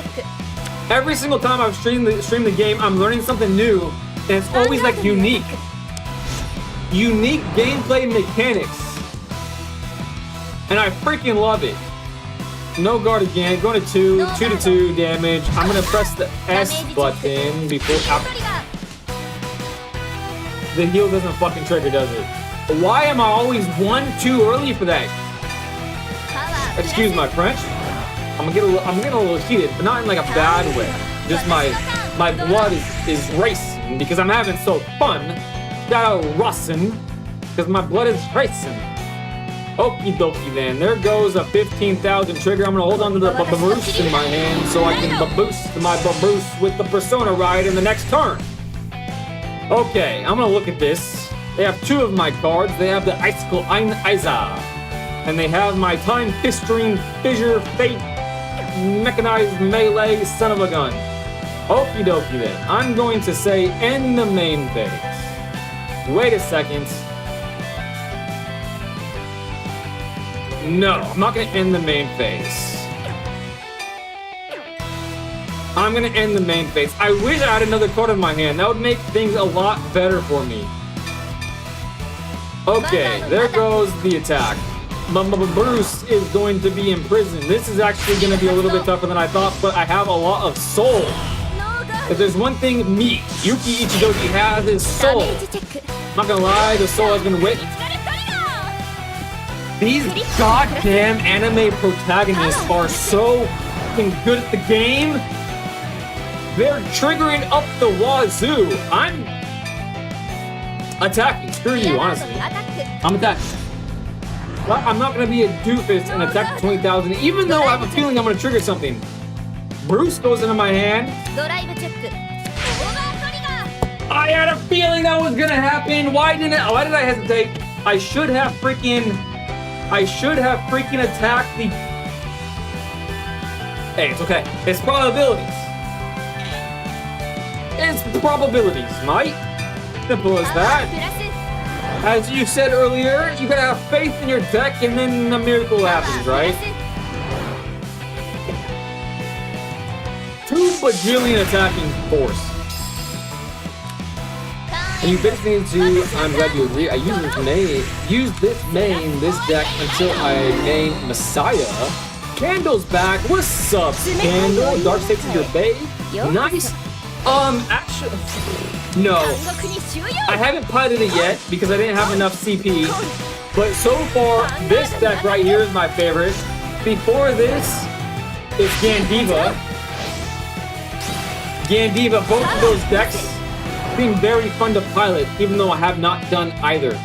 A: Every single time I've streamed the game, I'm learning something new, and it's always like unique gameplay mechanics. And I freaking love it. No guard again, going to 2 to 2 damage. I'm gonna press the S button before the heal doesn't fucking trigger, does it? Why am I always 1 too early for that? Excuse my French. I'm getting a little heated, but not in like a bad way. Just my blood is racing because I'm having so fun. Shout out Russin, because my blood is racing. Okie dokie then. There goes a 15,000 trigger. I'm gonna hold on to the baboose in my hand so I can boost my baboose with the Persona ride in the next turn. Okay, I'm gonna look at this. They have 2 of my cards. They have the Icicle Ein Aiza. And they have my Time Fistering Fissure Fate Mechanized Melee Son of a Gun. Okie dokie then. I'm going to say end the main phase. Wait a second. No, I'm not gonna end the main phase. I'm gonna end the main phase. I wish I had another card in my hand. That would make things a lot better for me. Okay, there goes the attack. Bruce is going to be in prison. This is actually going to be a little bit tougher than I thought, but I have a lot of soul. If there's one thing Yuki Ichidoji has, is soul. I'm not gonna lie, the soul has been wit. These goddamn anime protagonists are so fucking good at the game. They're triggering up the wazoo. I'm attacking. Screw you, honestly. I'm attacking. But I'm not gonna be a doofus and attack 20,000, even though I have a feeling I'm gonna trigger something. Bruce goes into my hand. I had a feeling that was gonna happen. Why did I hesitate? I should have freaking attacked the... Hey, it's okay. It's probabilities. It's probabilities, mate. Simple as that. As you said earlier, you gotta have faith in your deck and then a miracle happens, right? 2 bajillion attacking force. And you basically need to, I'm glad you agree, I use this deck until I name Messiah. Candle's back. What's up, Candle? Dark Six is your babe. Nice. Actually, no. I haven't piloted it yet because I didn't have enough CP. But so far, this deck right here is my favorite. Before this, it's Gandiva. Gandiva, both of those decks seem very fun to pilot, even though I have not done either.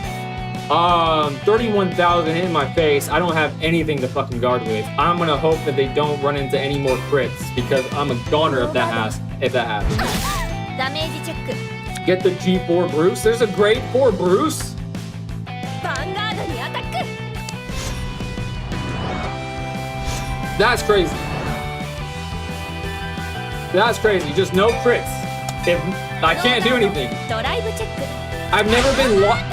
A: 31,000 hit in my face. I don't have anything to fucking guard with. I'm gonna hope that they don't run into any more crits because I'm a goner if that happens. Get the G4 Bruce. There's a grade 4 Bruce. That's crazy. That's crazy. Just no crits. If I can't do anything. I've never been locked.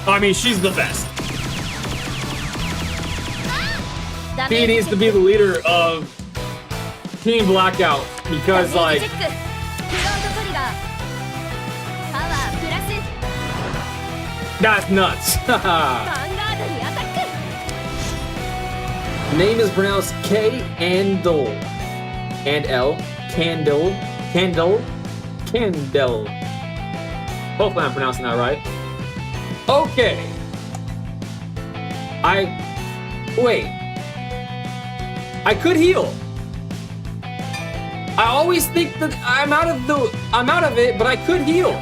A: I mean, she's the best. He needs to be the leader of Team Blackout because, like, that's nuts. Name is pronounced K-Andle. And L. Candle. Hopefully I'm pronouncing that right. Okay. Wait. I could heal. I always think that I'm out of it, but I could heal.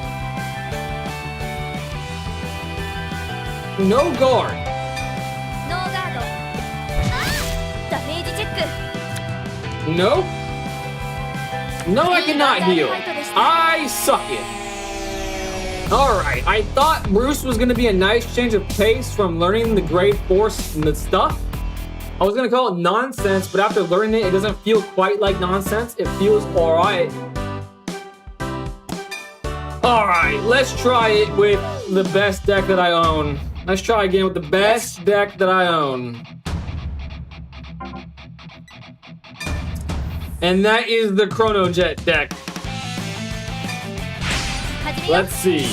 A: No guard. No. No, I cannot heal. I suck it. Alright, I thought Bruce was gonna be a nice change of pace from learning the grade 4 stuff. I was gonna call it nonsense, but after learning it, it doesn't feel quite like nonsense. It feels alright. Alright, let's try it with the best deck that I own. Let's try again with the best deck that I own. And that is the Chrono Jet deck. Let's see.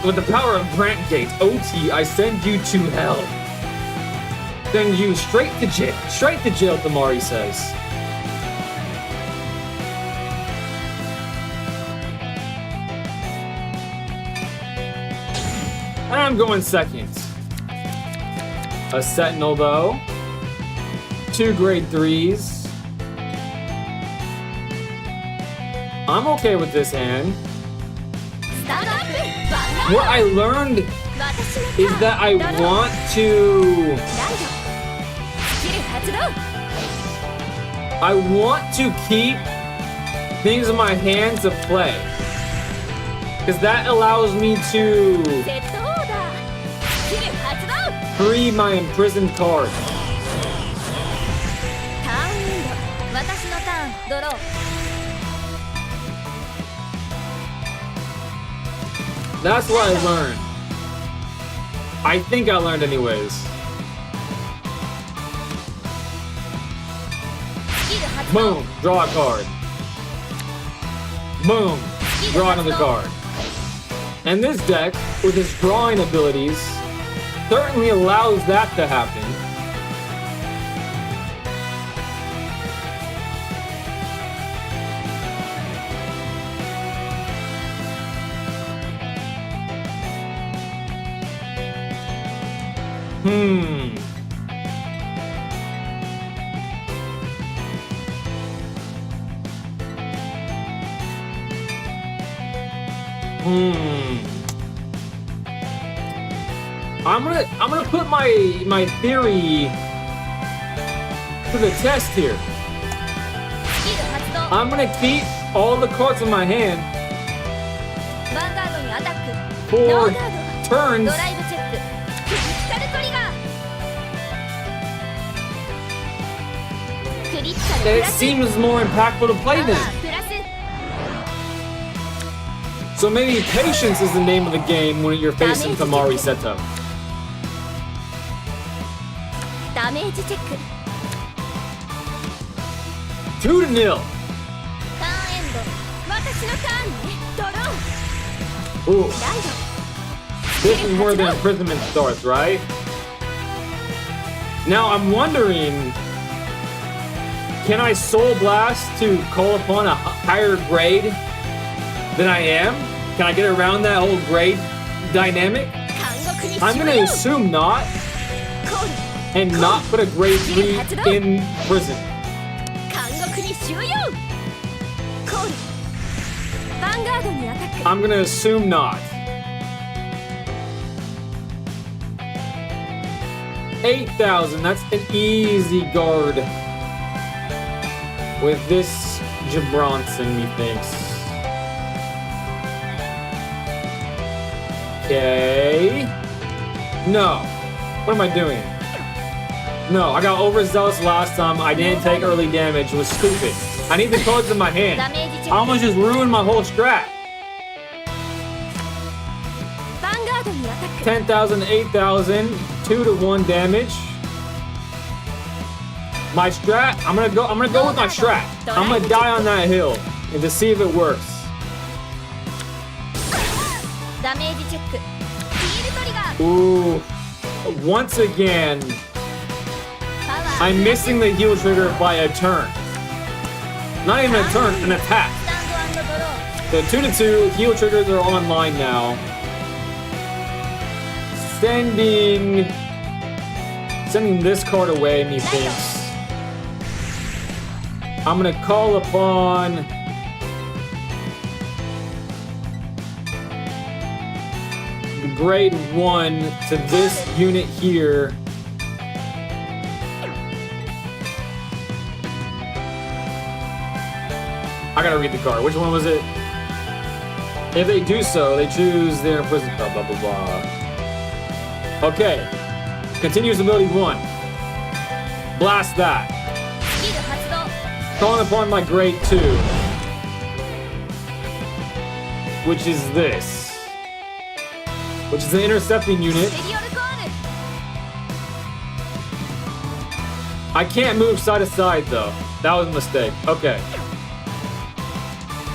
A: With the power of Grant Gate, OT, I send you to hell. Send you straight to jail. Straight to jail, Tamari says. I'm going second. A Sentinel, though. 2 grade 3s. I'm okay with this hand. What I learned is that I want to I want to keep things in my hand to play. Because that allows me to free my imprisoned card. That's what I learned. I think I learned anyways. Boom, draw a card. Boom, draw another card. And this deck, with its drawing abilities, certainly allows that to happen. I'm gonna put my theory to the test here. I'm gonna keep all the cards in my hand for turns. It seems more impactful to play them. So maybe patience is the name of the game when you're facing Tamari setup. 2-0. Ooh. This is where the imprisonment starts, right? Now I'm wondering, can I Soul Blast to call upon a higher grade than I am? Can I get around that whole grade dynamic? I'm gonna assume not, and not put a grade 3 in prison. I'm gonna assume not. 8,000, that's an easy guard with this Jabronson, methinks. Okay. No. What am I doing? No, I got overzealous last time. I didn't take early damage. It was stupid. I need the cards in my hand. I almost just ruined my whole strat. 10,000, 8,000, 2-1 damage. My strat, I'm gonna go with my strat. I'm gonna die on that hill and to see if it works. Ooh. Once again, I'm missing the heal trigger by a turn. Not even a turn, an attack. The 2-2 heal triggers are online now. Sending this card away, methinks. I'm gonna call upon the grade 1 to this unit here. I gotta read the card. Which one was it? If they do so, they choose their prison card, blah, blah, blah. Okay. Continuous ability 1. Blast that. Calling upon my grade 2. Which is this. Which is an intercepting unit. I can't move side to side though. That was a mistake. Okay.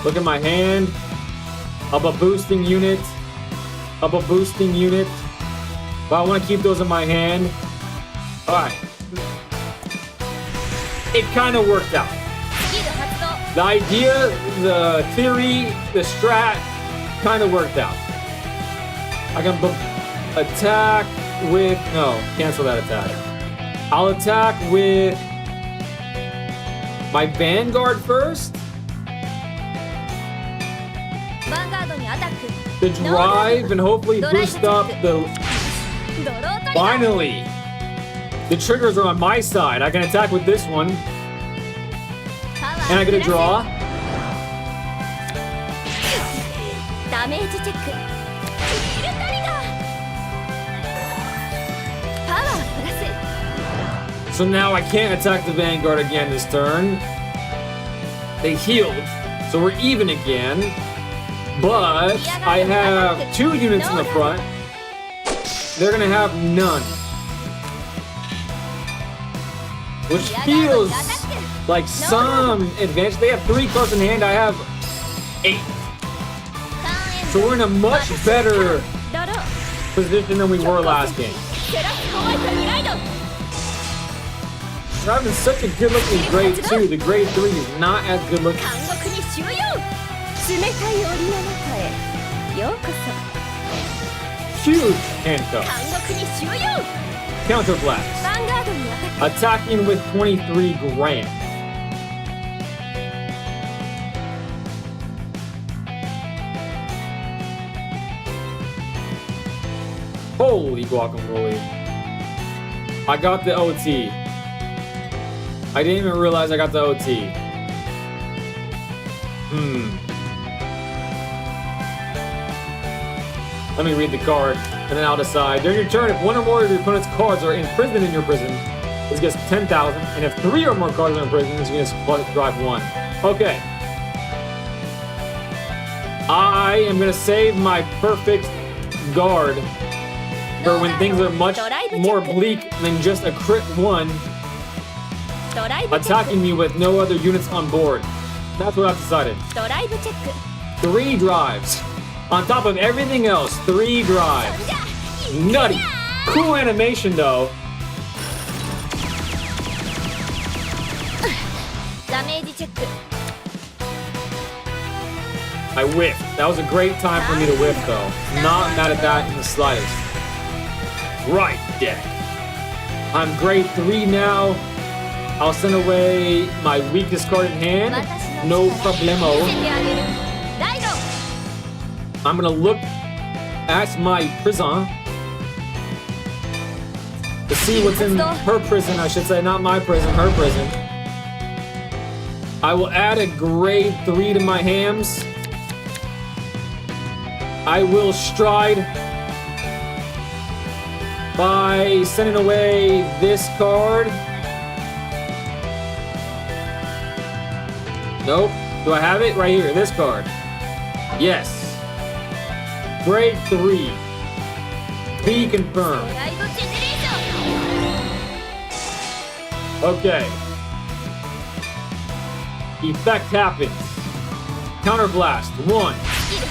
A: Look at my hand. Up a boosting unit. Up a boosting unit. But I want to keep those in my hand. Alright. It kind of worked out. The idea, the theory, the strat kind of worked out. I can attack with... No, cancel that attack. I'll attack with my Vanguard first. To drive and hopefully boost up the... Finally! The triggers are on my side. I can attack with this one. And I get a draw. So now I can't attack the Vanguard again this turn. They healed, so we're even again. But I have 2 units in the front. They're gonna have none. Which feels like some advantage. They have 3 cards in hand, I have 8. So we're in a much better position than we were last game. We're having such a good-looking grade 2. The grade 3 is not as good-looking. Huge handcuff. Counter blast. Attacking with 23 grand. Holy guacamole. I got the OT. I didn't even realize I got the OT. Let me read the card, and then I'll decide. During your turn, if 1 or more of your opponent's cards are imprisoned in your prison, this gets 10,000. And if 3 or more cards are in prison, this gets drive 1. Okay. I am gonna save my perfect guard for when things are much more bleak than just a crit 1 attacking me with no other units on board. That's what I've decided. 3 drives. On top of everything else, 3 drives. Nutty. Cool animation though. I whiffed. That was a great time for me to whiff though. Not mad at that in the slightest. Right deck. I'm grade 3 now. I'll send away my weakest card in hand. No problemo. I'm gonna look at my prison to see what's in her prison, I should say, not my prison, her prison. I will add a grade 3 to my hams. I will stride by sending away this card. Nope. Do I have it? Right here, this card. Yes. Grade 3. Be confirmed. Okay. Effect happens. Counter blast. 1.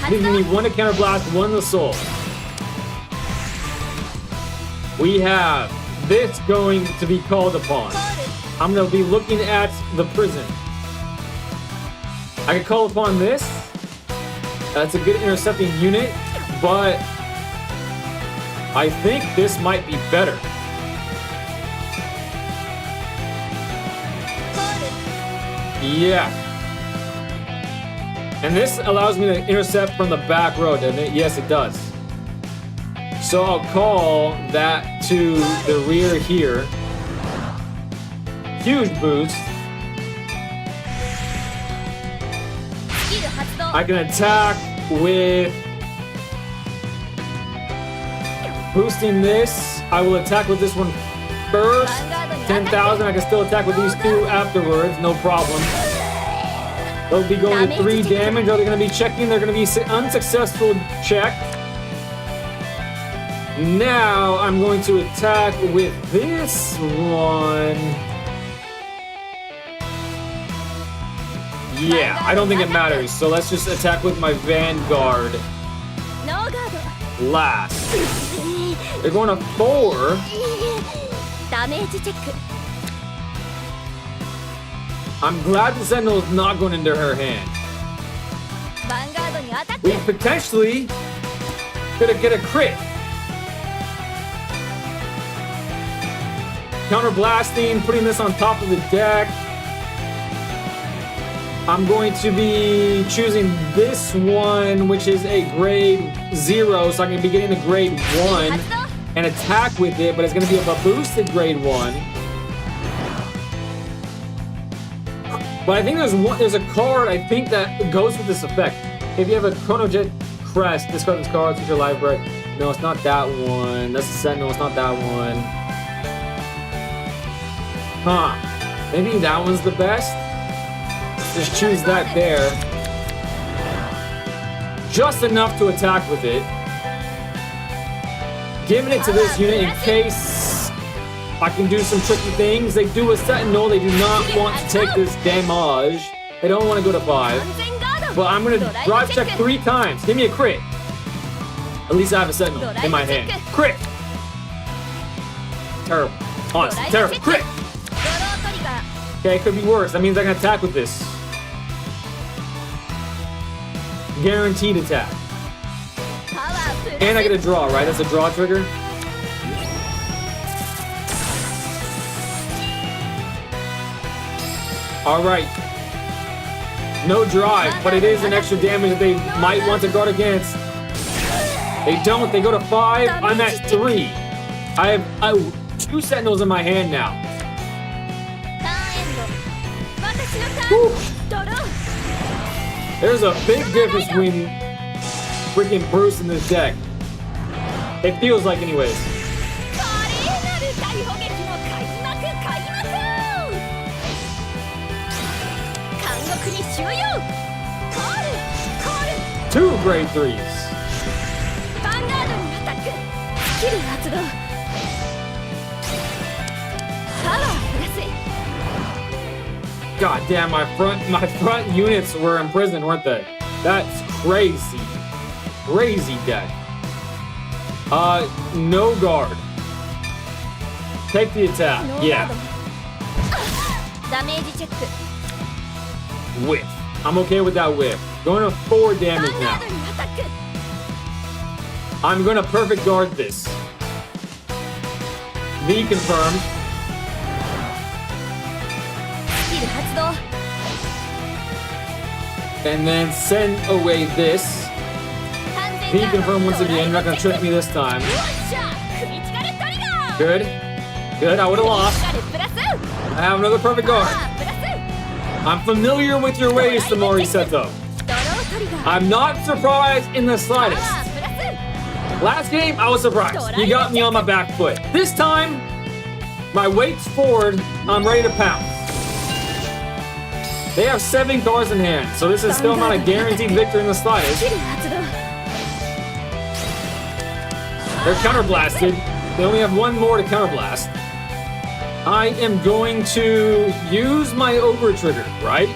A: Giving me 1 to counter blast, 1 to soul. We have this going to be called upon. I'm going to be looking at the prison. I can call upon this. That's a good intercepting unit, but I think this might be better. Yeah. And this allows me to intercept from the back row, doesn't it? Yes, it does. So I'll call that to the rear here. Huge boost. I can attack with boosting this. I will attack with this one first. 10,000. I can still attack with these 2 afterwards. No problem. They'll be going to 3 damage. Are they going to be checking? They're going to be unsuccessful check. Now I'm going to attack with this one. Yeah, I don't think it matters. So let's just attack with my Vanguard last. They're going to 4. I'm glad the Sentinel is not going into her hand. We potentially could get a crit. Counter blasting, putting this on top of the deck. I'm going to be choosing this one, which is a grade 0, so I can be getting a grade 1. and attack with it, but it's going to be a boosted grade 1. But I think there's a card, I think, that goes with this effect. If you have a Chronojet Crest, discard this card, take your library. No, it's not that one. That's the Sentinel, it's not that one. Huh. Maybe that one's the best? Just choose that there. Just enough to attack with it. Giving it to this unit in case I can do some tricky things. They do a Sentinel. They do not want to take this damage. They don't want to go to 5. But I'm going to drive check 3 times. Give me a crit. At least I have a Sentinel in my hand. Crit! Terrible. Honestly, terrible. Crit! Okay, it could be worse. That means I can attack with this. Guaranteed attack. And I get a draw, right? That's a draw trigger. Alright. No drive, but it is an extra damage that they might want to guard against. They don't. They go to 5. I'm at 3. I have 2 Sentinels in my hand now. Whew. There's a big difference between freaking Bruce and this deck. It feels like, anyways. Two grade 3s. God damn, my front units were imprisoned, weren't they? That's crazy. Crazy deck. No guard. Take the attack. Yeah. Whiff. I'm okay with that whiff. Going to 4 damage now. I'm going to perfect guard this. V confirmed. And then send away this. V confirmed once again. You're not going to trick me this time. Good. Good. I would have lost. I have another perfect guard. I'm familiar with your ways, Tamori Seto. I'm not surprised in the slightest. Last game, I was surprised. You got me on my back foot. This time, my weight's forward. I'm ready to pounce. They have 7 cards in hand, so this is still not a guaranteed victory in the slightest. They're counterblasted. They only have 1 more to counterblast. I am going to use my over trigger, right?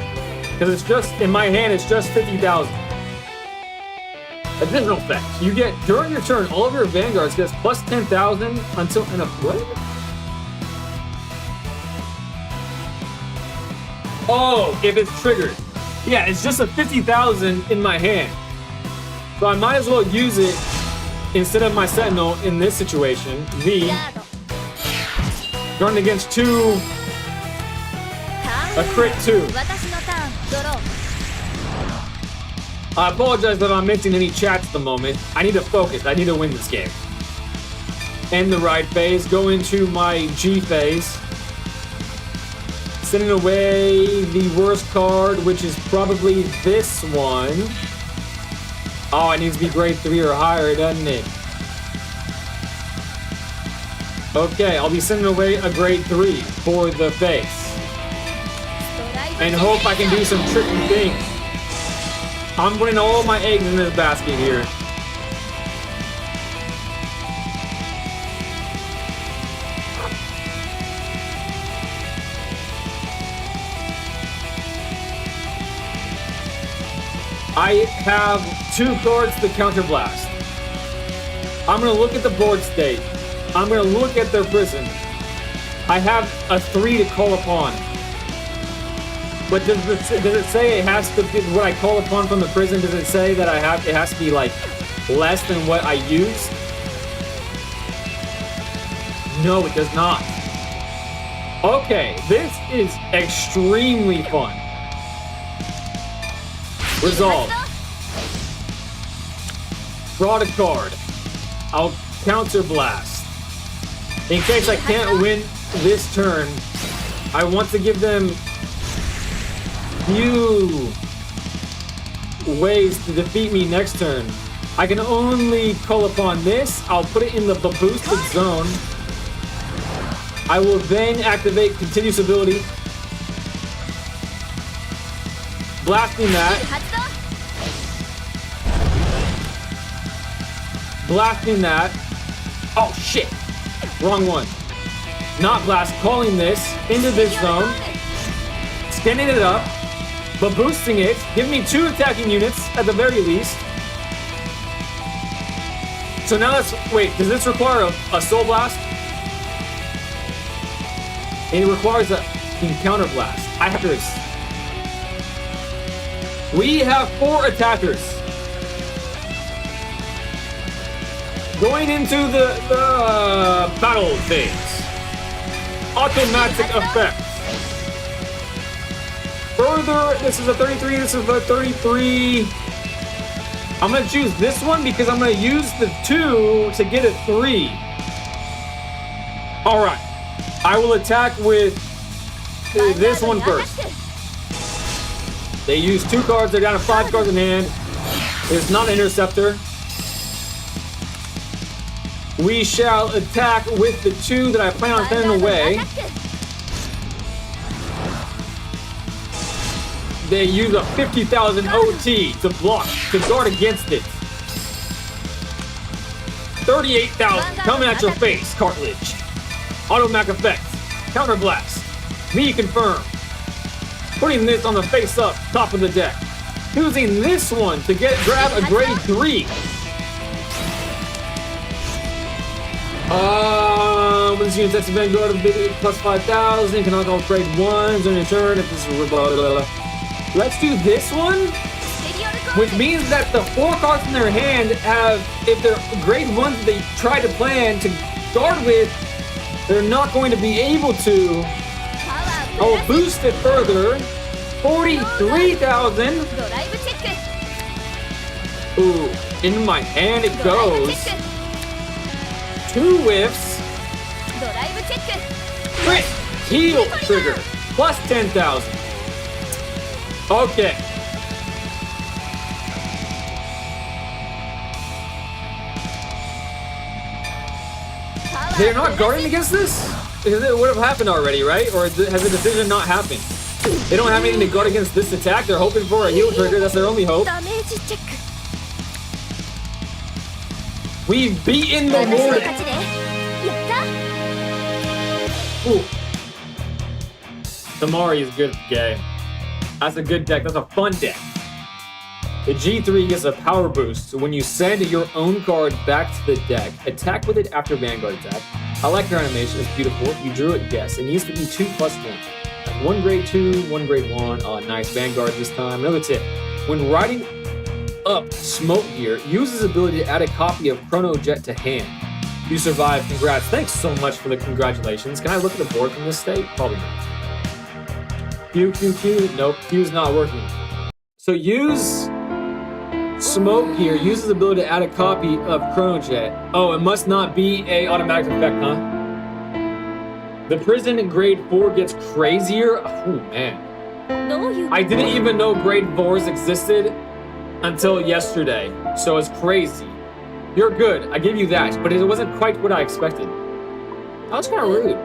A: Because it's just, in my hand, it's just 50,000. Additional effect. You get, during your turn, all of your Vanguards gets plus 10,000 until, in a, what? Oh, if it's triggered. Yeah, it's just a 50,000 in my hand. So I might as well use it instead of my Sentinel in this situation. V. Going against 2. A crit 2. I apologize if I'm missing any chats at the moment. I need to focus. I need to win this game. End the ride phase. Go into my G phase. Sending away the worst card, which is probably this one. Oh, it needs to be grade 3 or higher, doesn't it? Okay, I'll be sending away a grade 3 for the face. And hope I can do some tricky things. I'm putting all my eggs in this basket here. I have 2 cards to counterblast. I'm going to look at the board state. I'm going to look at their prison. I have a 3 to call upon. But does it say it has to be what I call upon from the prison? Does it say that it has to be like less than what I use? No, it does not. Okay, this is extremely fun. Resolve. Draw a card. I'll counterblast. In case I can't win this turn, I want to give them few ways to defeat me next turn. I can only call upon this. I'll put it in the boosted zone. I will then activate continuous ability. Blasting that. Blasting that. Oh shit. Wrong one. Not blast. Calling this into this zone. Standing it up. But boosting it. Give me 2 attacking units at the very least. So now let's... Wait, does this require a Soul Blast? It requires a Counter Blast. I have to... We have 4 attackers. Going into the battle phase. Automatic effect. Further, this is a 33, this is a 33. I'm gonna choose this one because I'm gonna use the 2 to get a 3. All right, I will attack with this one first. They use 2 cards, they're down to 5 cards in hand. It's not an interceptor. We shall attack with the 2 that I plan on sending away. They use a 50,000 OT to block, to guard against it. 38,000 coming at your face, Cartilage. Automatic effect, Counter Blast. Me confirm. Putting this on the face up, top of the deck. Using this one to grab a grade 3. This unit sets a Vanguard of plus 5,000. Cannot call grade 1s on your turn if this is blah, blah, blah, blah. Let's do this one, which means that the 4 cards in their hand have, if they're grade 1s they try to plan to guard with, they're not going to be able to. I will boost it further. 43,000. Ooh, in my hand it goes. 2 whiffs. Crit, heal trigger, plus 10,000. Okay. They're not guarding against this? Because it would have happened already, right? Or has the decision not happened? They don't have anything to guard against this attack. They're hoping for a heal trigger. That's their only hope. We've beaten the Lord. Ooh. Tamari is good, gay. That's a good deck. That's a fun deck. The G3 gets a power boost. So when you send your own card back to the deck, attack with it after Vanguard attack. I like your animation. It's beautiful. You drew it, yes. It needs to be 2 plus 1. 1 grade 2, 1 grade 1. Oh, nice. Vanguard this time. Another tip. When riding up Smoke Gear, use his ability to add a copy of Chrono Jet to hand. You survived. Congrats. Thanks so much for the congratulations. Can I look at the board from this state? Probably not. Q. Nope. Q's not working. So use Smoke Gear. Use his ability to add a copy of Chrono Jet. Oh, it must not be a automatic effect, huh? The prison in grade 4 gets crazier. Oh, man. I didn't even know grade 4s existed until yesterday. So it's crazy. You're good. I give you that. But it wasn't quite what I expected. That was kind of rude.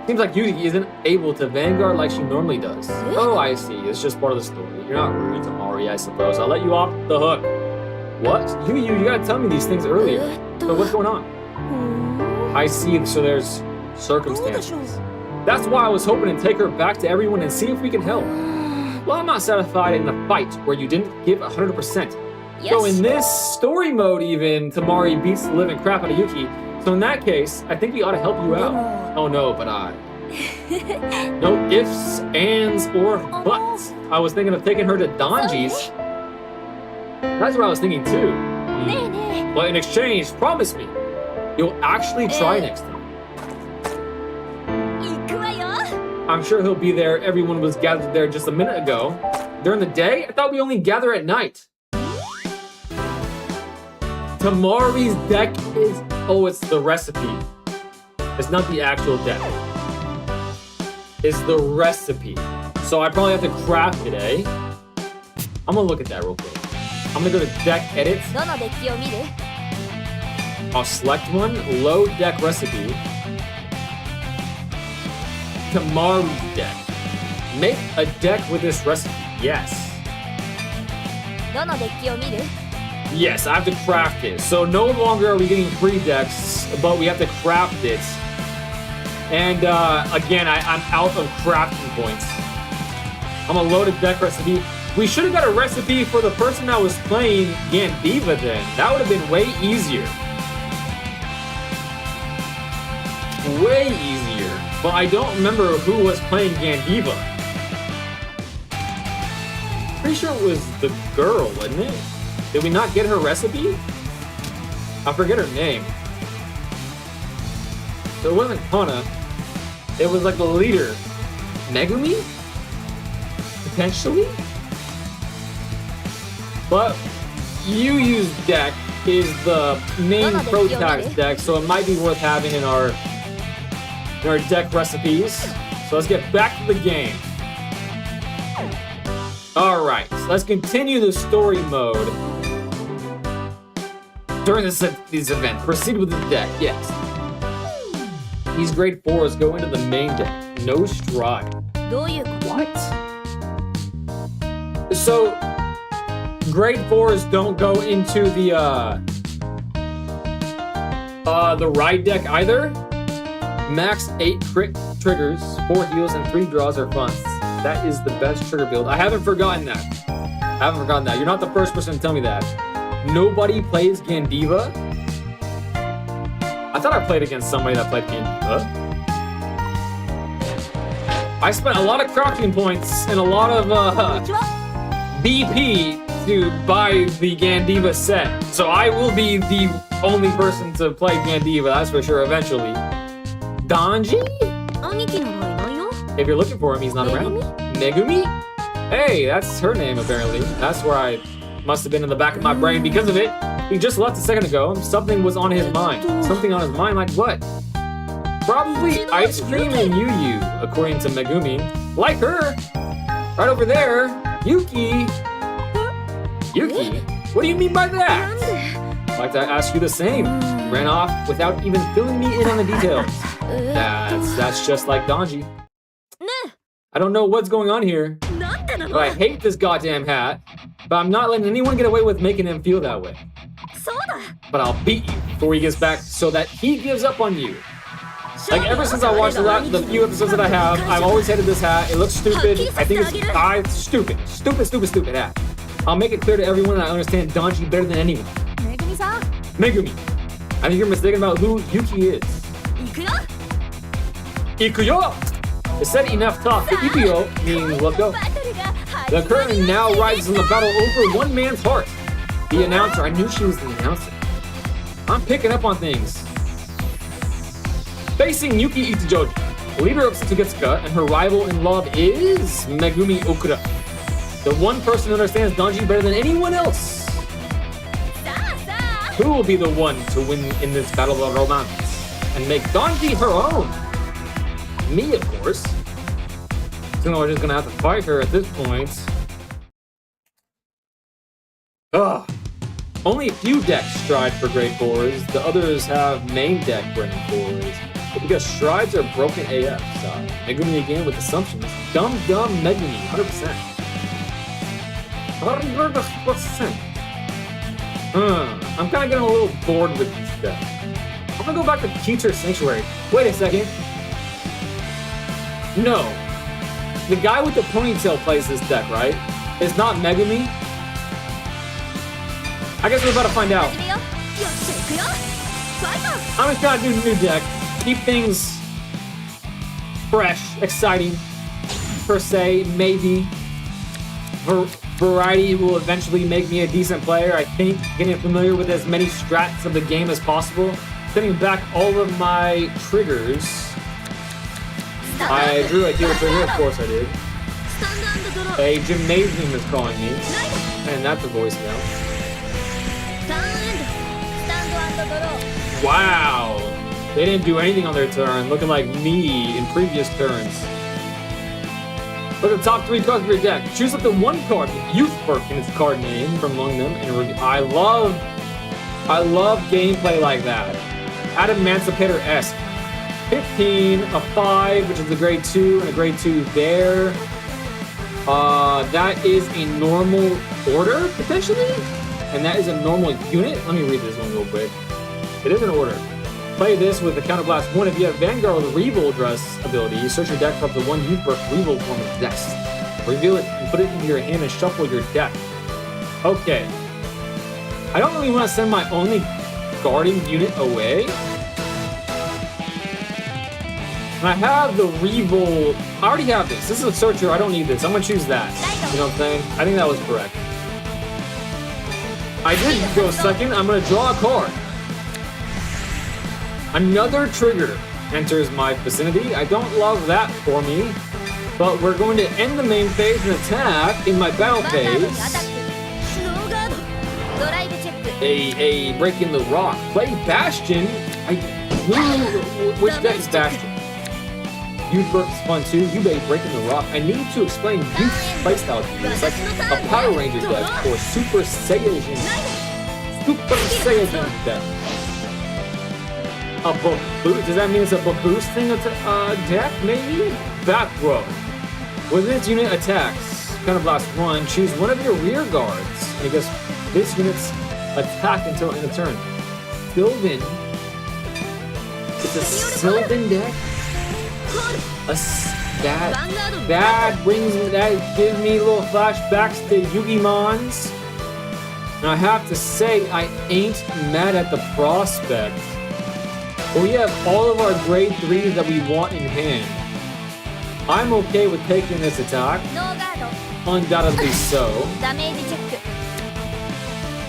A: Seems like Yuki isn't able to Vanguard like she normally does. Oh, I see. It's just part of the story. You're not rude to Mari, I suppose. I'll let you off the hook. What? You gotta tell me these things earlier. So what's going on? I see. So there's circumstances. That's why I was hoping to take her back to everyone and see if we can help. Well, I'm not satisfied in the fight where you didn't give 100%. So in this story mode even, Tamari beats the living crap out of Yuki. So in that case, I think we ought to help you out. Oh no, but no ifs, ands, or buts. I was thinking of taking her to Donji's. That's what I was thinking too. But in exchange, promise me, you'll actually try next time. I'm sure he'll be there. Everyone was gathered there just a minute ago. During the day? I thought we only gather at night. Tamari's deck is... Oh, it's the recipe. It's not the actual deck. It's the recipe. So I probably have to craft it, eh? I'm gonna look at that real quick. I'm gonna go to deck edit. I'll select one, load deck recipe. Tomorrow's deck. Make a deck with this recipe. Yes. Yes, I have to craft it. So no longer are we getting free decks, but we have to craft it. And again, I'm out of crafting points. I'm gonna load a deck recipe. We should have got a recipe for the person that was playing Gandiva then. That would have been way easier. Way easier. But I don't remember who was playing Gandiva. Pretty sure it was the girl, wasn't it? Did we not get her recipe? I forget her name. So it wasn't Kana. It was like the leader. Megumi? Potentially? But Yu's deck is the main protagonist deck, so it might be worth having in our deck recipes. So let's get back to the game. Alright, so let's continue the story mode. During this event, proceed with the deck, yes. These grade 4s go into the main deck. No stride. What? So, grade 4s don't go into the ride deck either? Max 8 crit triggers, 4 heals, and 3 draws or fronts. That is the best trigger build. I haven't forgotten that. You're not the first person to tell me that. Nobody plays Gandiva? I thought I played against somebody that played Gandiva. I spent a lot of crafting points and a lot of BP to buy the Gandiva set. So I will be the only person to play Gandiva, that's for sure, eventually. Danji? If you're looking for him, he's not around. Megumi? Hey, that's her name, apparently. That's where I must have been in the back of my brain because of it. He just left a second ago. Something was on his mind. Something on his mind, like what? Probably ice cream and Yu, according to Megumi. Like her. Right over there. Yuki? What do you mean by that? I'd like to ask you the same. You ran off without even filling me in on the details. That's just like Danji. I don't know what's going on here. But I hate this goddamn hat. But I'm not letting anyone get away with making him feel that way. But I'll beat you before he gets back so that he gives up on you. Like, ever since I watched the few episodes that I have, I've always hated this hat. It looks stupid. I think it's stupid. Stupid hat. I'll make it clear to everyone that I understand Danji better than anyone. Megumi. I think you're mistaken about who Yuki is. Ikuyo! It said enough talk. The Ikuyo means let's go. The curtain now rises in the battle over one man's heart. The announcer. I knew she was the announcer. I'm picking up on things. Facing Yuki Itajoji, leader of Setsugetsuka, and her rival in love is Megumi Okura. The one person who understands Danji better than anyone else. Who will be the one to win in this battle of romance and make Danji her own? Me, of course. So we're just gonna have to fight her at this point. Ugh. Only a few decks stride for grade 4s. The others have main deck grade 4s. But because strides are broken AF. So Megumi again with assumptions. Dumb Megumi, 100%. 100%. I'm kind of getting a little bored with this deck. I'm gonna go back to Teacher Sanctuary. Wait a second. No. The guy with the ponytail plays this deck, right? It's not Megumi? I guess we're about to find out. I'm just trying to do a new deck. Keep things fresh, exciting, per se, maybe. Variety will eventually make me a decent player. I think getting familiar with as many strats of the game as possible. Setting back all of my triggers. I drew a heal trigger, of course I did. A gymnasium is calling me. And that's a voicemail. Wow! They didn't do anything on their turn, looking like me in previous turns. Look at the top 3 cards of your deck. Choose up to 1 card with Youth Perk in its card name from among them. And I love gameplay like that. Add Emancipator-esque. 15, a 5, which is a grade 2, and a grade 2 there. That is a normal order, potentially? And that is a normal unit? Let me read this one real quick. It is an order. Play this with the Counterblast 1. If you have Vanguard with Revolt Dress ability, you search your deck for up to 1 Youth Perk Revolt form of Dex. Reveal it and put it into your hand and shuffle your deck. Okay. I don't really want to send my only guarding unit away. And I have the Revolt. I already have this. This is a Searcher. I don't need this. I'm going to choose that. You know what I'm saying? I think that was correct. I did go second. I'm going to draw a card. Another trigger enters my vicinity. I don't love that for me. But we're going to end the main phase and attack in my battle phase. A break in the rock. Play Bastion. Which deck is Bastion? Youth Perk is fun too. You may break in the rock. I need to explain Youth's playstyle to you. It's like a Power Ranger deck or Super Saiyan deck. A Baboose? Does that mean it's a Baboose thing deck? Maybe? Back row. When this unit attacks, Counterblast 1, choose one of your rear guards. And I guess this unit's attack until end of turn. Sylvan. It's a Sylvan deck? That gives me little flashbacks to Yu-Gi-Mons. And I have to say, I ain't mad at the prospect. But we have all of our grade 3s that we want in hand. I'm okay with taking this attack. Undoubtedly so.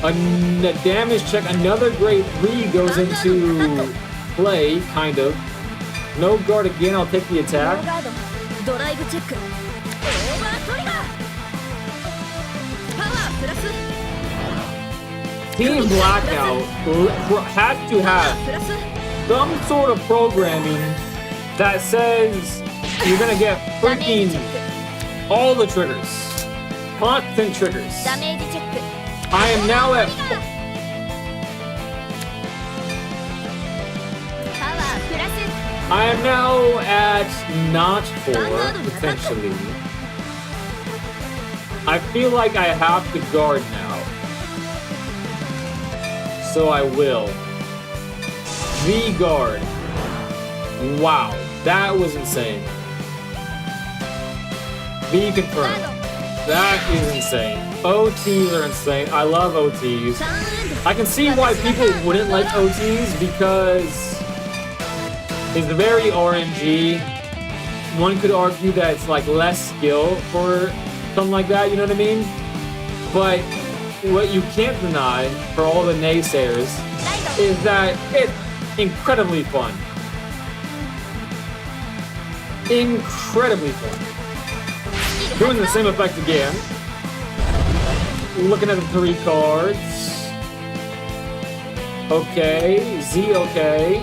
A: A damage check, another grade 3 goes into play, kind of. No guard again, I'll take the attack. Team Blackout has to have some sort of programming that says you're gonna get freaking all the triggers. Constant triggers. I am now at... I am now at not 4, potentially. I feel like I have to guard now. So I will. V-guard. Wow, that was insane. V confirmed. That is insane. OTs are insane. I love OTs. I can see why people wouldn't like OTs because it's very RNG. One could argue that it's like less skill for something like that, you know what I mean? But what you can't deny for all the naysayers is that it's incredibly fun. Incredibly fun. Doing the same effect again. Looking at the 3 cards. Okay, Z okay.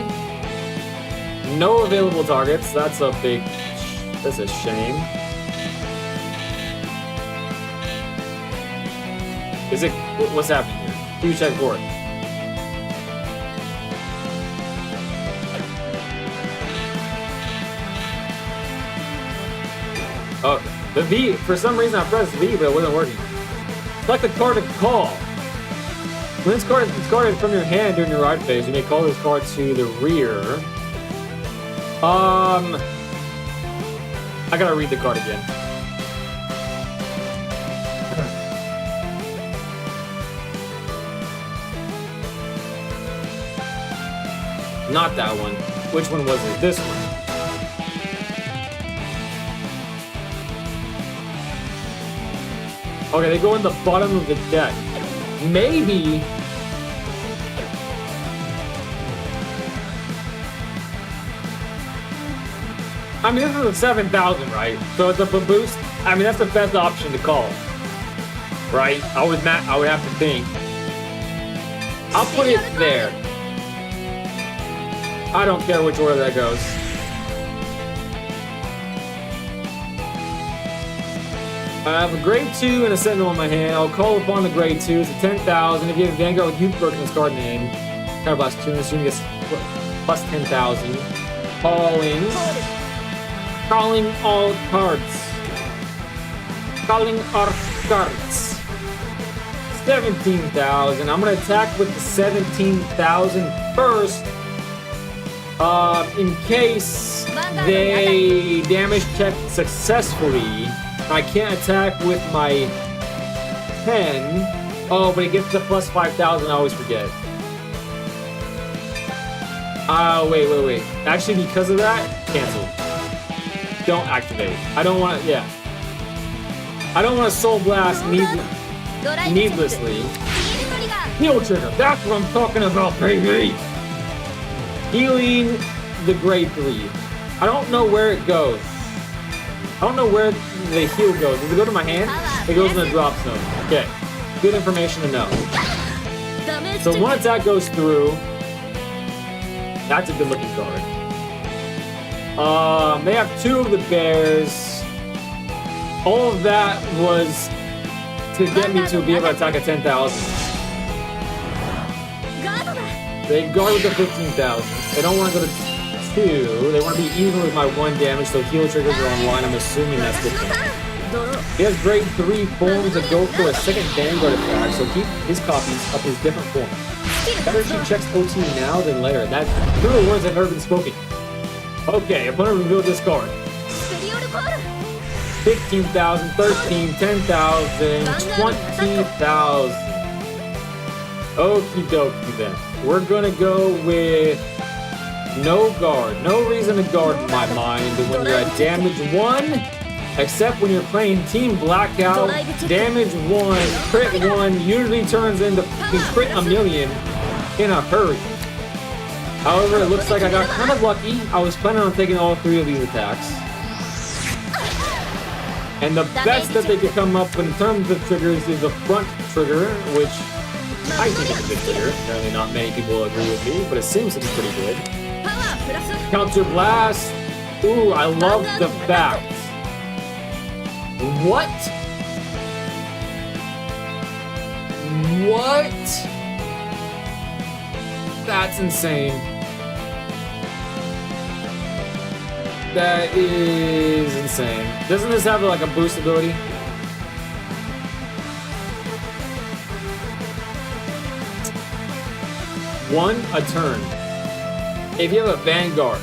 A: No available targets. That's a shame. Is it, what's happening here? Huge check for it. Okay. The V, for some reason I pressed V, but it wasn't working. Select the card to call. When this card is discarded from your hand during your ride phase, you may call this card to the rear. I gotta read the card again. Not that one. Which one was it? This one. Okay, they go in the bottom of the deck. Maybe... I mean, this is a 7,000, right? So it's a boost. I mean, that's the best option to call, right? I would have to think. I'll put it there. I don't care which order that goes. I have a grade 2 and a Sentinel in my hand. I'll call upon the grade 2. It's a 10,000. If you have Vanguard with Youth Broken this card name, Counterblast 2, assuming it's plus 10,000. Calling all cards. Calling our cards. 17,000. I'm gonna attack with the 17,000 first. In case they damage check successfully, I can't attack with my 10. Oh, but it gets the plus 5,000. I always forget. Wait. Actually, because of that, cancel. Don't activate. I don't want to. Yeah. I don't want to Soul Blast needlessly. Heal trigger. That's what I'm talking about, baby. Healing the grade 3. I don't know where it goes. I don't know where the heal goes. Does it go to my hand? It goes in the drop zone. Okay. Good information to know. So one attack goes through. That's a good looking card. They have 2 of the bears. All of that was to get me to be able to attack at 10,000. They guard with the 15,000. They don't want to go to 2. They want to be even with my 1 damage, so heal triggers are online. I'm assuming that's the thing. He has grade 3 forms that go for a second Vanguard attack, so keep his copies of his different forms. Better she checks OT now than later. That's two of the words that have ever been spoken. Okay, opponent revealed this card. 15,000, 13, 10,000, 20,000. Okie dokie then. We're gonna go with no guard. No reason to guard in my mind when you're at damage 1, except when you're playing Team Blackout. Damage 1, crit 1 usually turns into crit a million in a hurry. However, it looks like I got kind of lucky. I was planning on taking all 3 of these attacks. And the best that they could come up with in terms of triggers is the front trigger, which I think is a good trigger. Apparently not many people agree with me, but it seems to be pretty good. Counter Blast. Ooh, I love the fact. What? What? That's insane. That is insane. Doesn't this have like a boost ability? One a turn. If you have a Vanguard.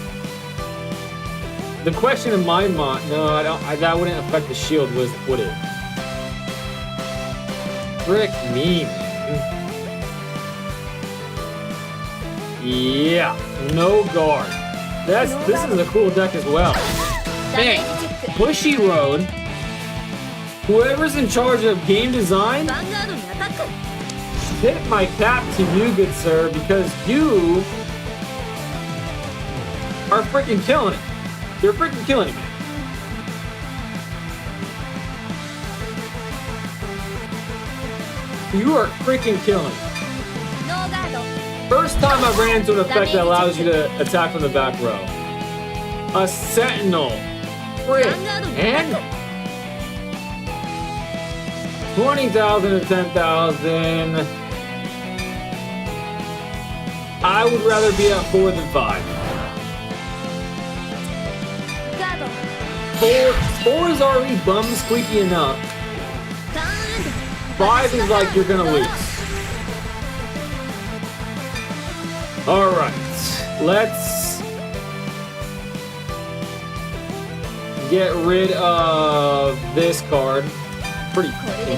A: The question in my mind, no, I don't. That wouldn't affect the shield, would it? Frick me, man. Yeah, no guard. This is a cool deck as well. Hey, Bushy Road. Whoever's in charge of game design, tip my cap to you, good sir, because you are freaking killing it. You're freaking killing it, man. You are freaking killing it. First time I've ran into an effect that allows you to attack from the back row. A Sentinel. Frick. And 20,000 to 10,000. I would rather be at 4 than 5. 4 is already bum squeaky enough. 5 is like you're gonna lose. Alright, let's get rid of this card. Pretty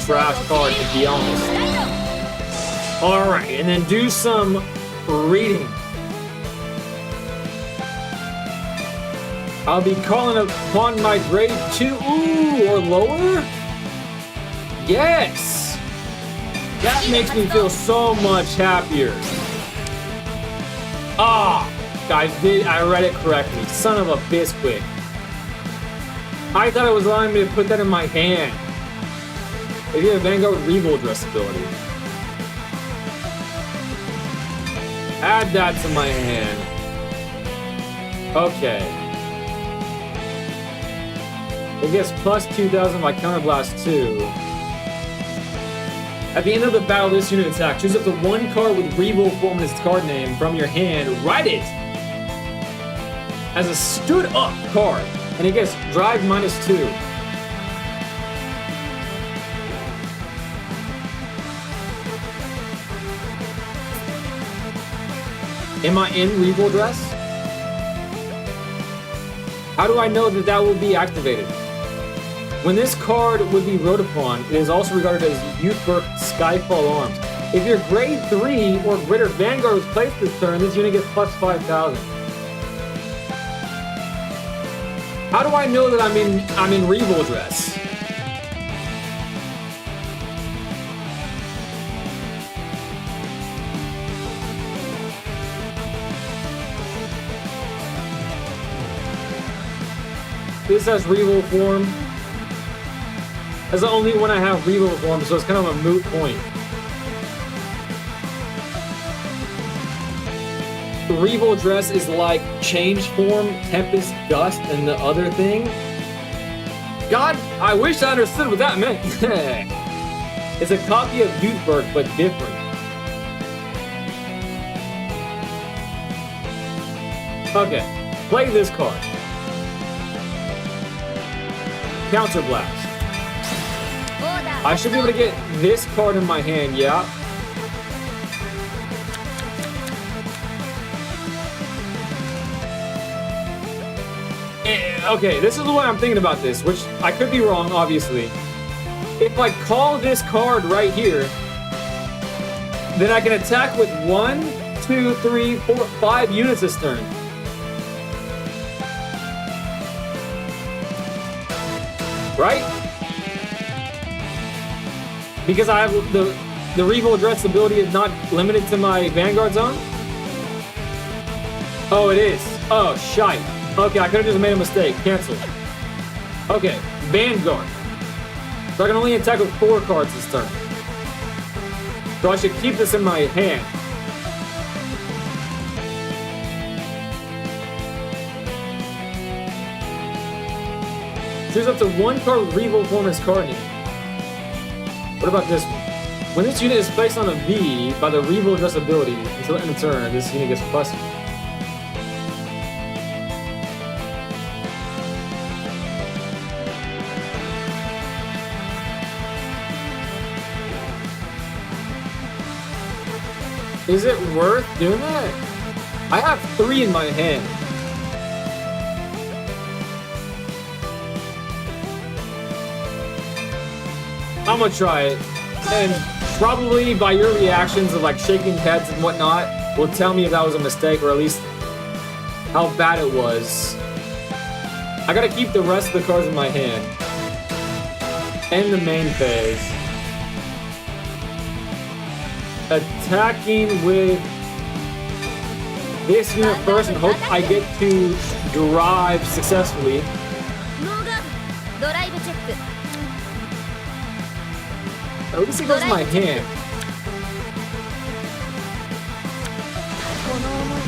A: trash card, to be honest. Alright, and then do some reading. I'll be calling upon my grade 2 or lower? Yes! That makes me feel so much happier. Ah! Guys, I read it correctly. Son of a biscuit. I thought it was allowing me to put that in my hand. If you have Vanguard Revolt Dress ability. Add that to my hand. Okay. It gets plus 2,000 by Counterblast 2. At the end of the battle, this unit attack. Choose up to one card with Revo form in its card name from your hand. Write it as a stood up card. And it gets drive -2. Am I in Revo dress? How do I know that that will be activated? When this card would be wrote upon, it is also regarded as Youthberg Skyfall Arms. If your grade 3 or greater Vanguard was placed this turn, this unit gets plus 5,000. How do I know that I'm in Revo dress? This has Revo form. That's the only one I have Revo form, so it's kind of a moot point. The Revo dress is like change form, Tempest, Gust, and the other thing. God, I wish I understood what that meant. It's a copy of Youthberg, but different. Okay, play this card. Counterblast. I should be able to get this card in my hand, yeah. Okay, this is the way I'm thinking about this, which I could be wrong, obviously. If I call this card right here, then I can attack with 1, 2, 3, 4, 5 units this turn. Right? Because I have the Revo Dress ability is not limited to my Vanguard zone? Oh, it is. Oh, shite. Okay, I could have just made a mistake. Cancel. Okay, Vanguard. So I can only attack with 4 cards this turn. So I should keep this in my hand. Choose up to 1 card with Revo form as card name. What about this one? When this unit is placed on a V by the Revo Dress ability until the end of turn, this unit gets plus. Is it worth doing that? I have 3 in my hand. I'm gonna try it, and probably by your reactions of like shaking heads and whatnot will tell me if that was a mistake or at least how bad it was. I gotta keep the rest of the cards in my hand. End the main phase. Attacking with this unit first and hope I get to drive successfully. At least it goes in my hand.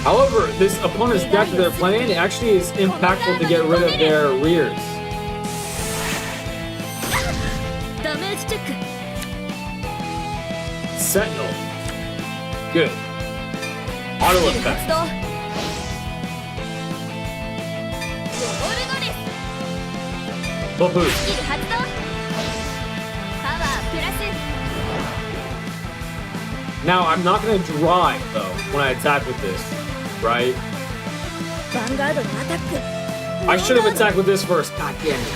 A: However, this opponent's deck that they're playing actually is impactful to get rid of their rears. Sentinel. Good. Auto effect. Full boost. Now, I'm not going to drive, though, when I attack with this, right? I should have attacked with this first, god damn it.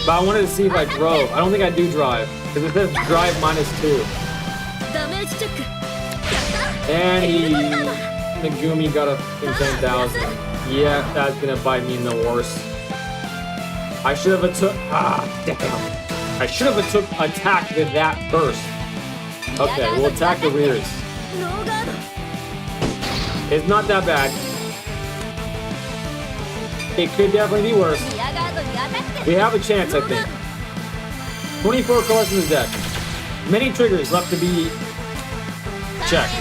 A: But I wanted to see if I drove. I don't think I do drive, because it says drive -2. And Megumi got a 10,000. Yeah, that's going to bite me in the worst. I should have damn. I should have attacked with that first. Okay, we'll attack the rears. It's not that bad. It could definitely be worse. We have a chance, I think. 24 cards in the deck. Many triggers left to be checked.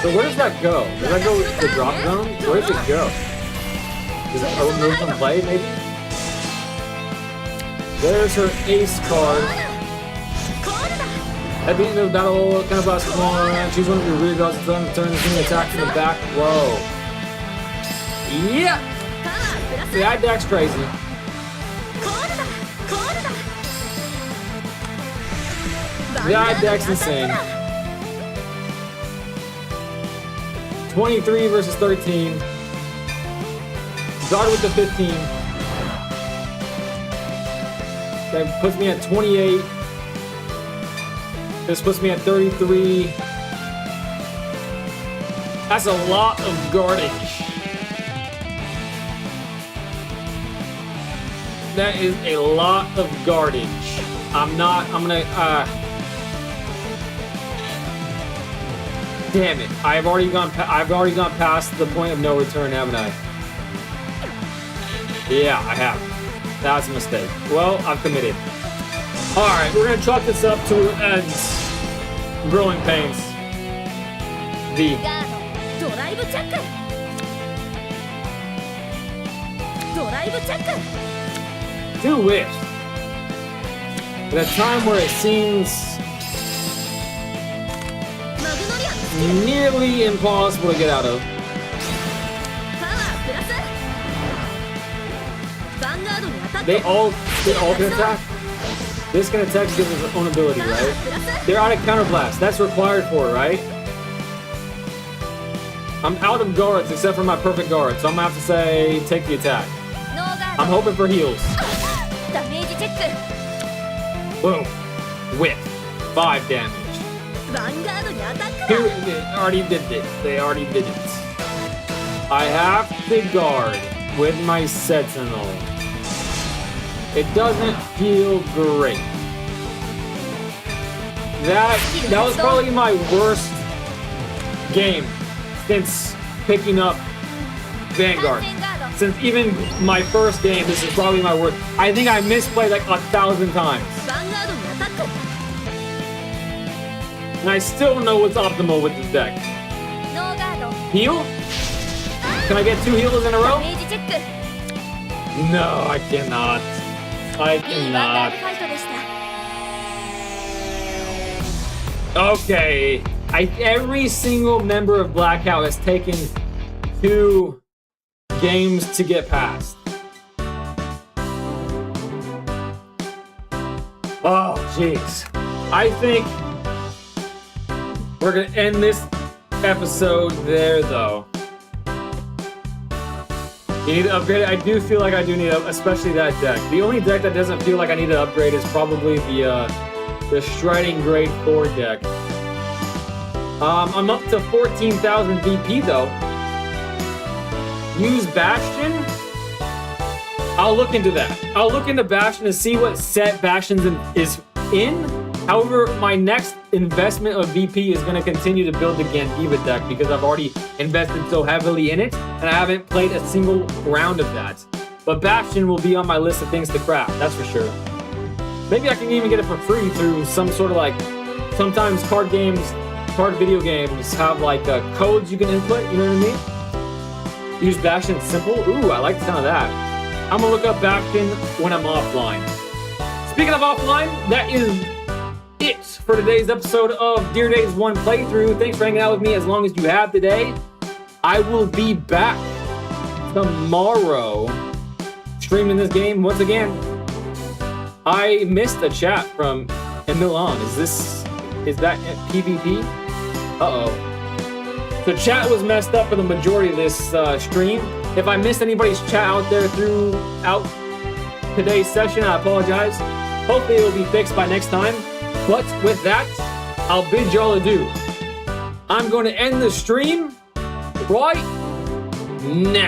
A: So where does that go? Does that go to the drop zone? Where does it go? Does it remove from play, maybe? There's her ace card. At the end of the battle, kind of lasts a long round. Choose one of your rear guards and turn this new attack from the back row. Yeah! The eye deck's crazy. The eye deck's insane. 23 versus 13. Guard with the 15. That puts me at 28. This puts me at 33. That's a lot of guardage. That is a lot of guardage. I'm gonna, damn it. I've already gone past the point of no return, haven't I? Yeah, I have. That's a mistake. Well, I've committed. Alright, we're gonna chalk this up to growing pains. V. Do wish. At a time where it seems nearly impossible to get out of. They all can attack. This can attack because of its own ability, right? They're out of counterblast. That's required for it, right? I'm out of guards except for my perfect guard, so I'm gonna have to say take the attack. I'm hoping for heals. Boom. Whip. 5 damage. They already did it. They already did it. I have to guard with my Sentinel. It doesn't feel great. That was probably my worst game since picking up Vanguard. Since even my first game, this is probably my worst. I think I misplayed like 1,000 times. And I still don't know what's optimal with this deck. Heal? Can I get 2 heals in a row? No, I cannot. I cannot. Okay. Every single member of Blackout has taken 2 games to get past. Oh, jeez. I think we're gonna end this episode there, though. You need to upgrade it. I do feel like I do need to, especially that deck. The only deck that doesn't feel like I need to upgrade is probably the Striding Grade 4 deck. I'm up to 14,000 VP though. Use Bastion? I'll look into that. I'll look into Bastion to see what set Bastion is in. However, my next investment of VP is going to continue to build the Gandiva deck because I've already invested so heavily in it and I haven't played a single round of that. But Bastion will be on my list of things to craft, that's for sure. Maybe I can even get it for free through some sort of like, sometimes card video games have like codes you can input, you know what I mean? Use Bastion simple. Ooh, I like the sound of that. I'm gonna look up Bastion when I'm offline. Speaking of offline, that is it for today's episode of Dear Days 1 playthrough. Thanks for hanging out with me as long as you have today. I will be back tomorrow streaming this game once again. I missed a chat from Milan. Is that PvP? Uh-oh. The chat was messed up for the majority of this stream. If I missed anybody's chat out there throughout today's session, I apologize. Hopefully it will be fixed by next time. But with that, I'll bid y'all adieu. I'm going to end the stream right now.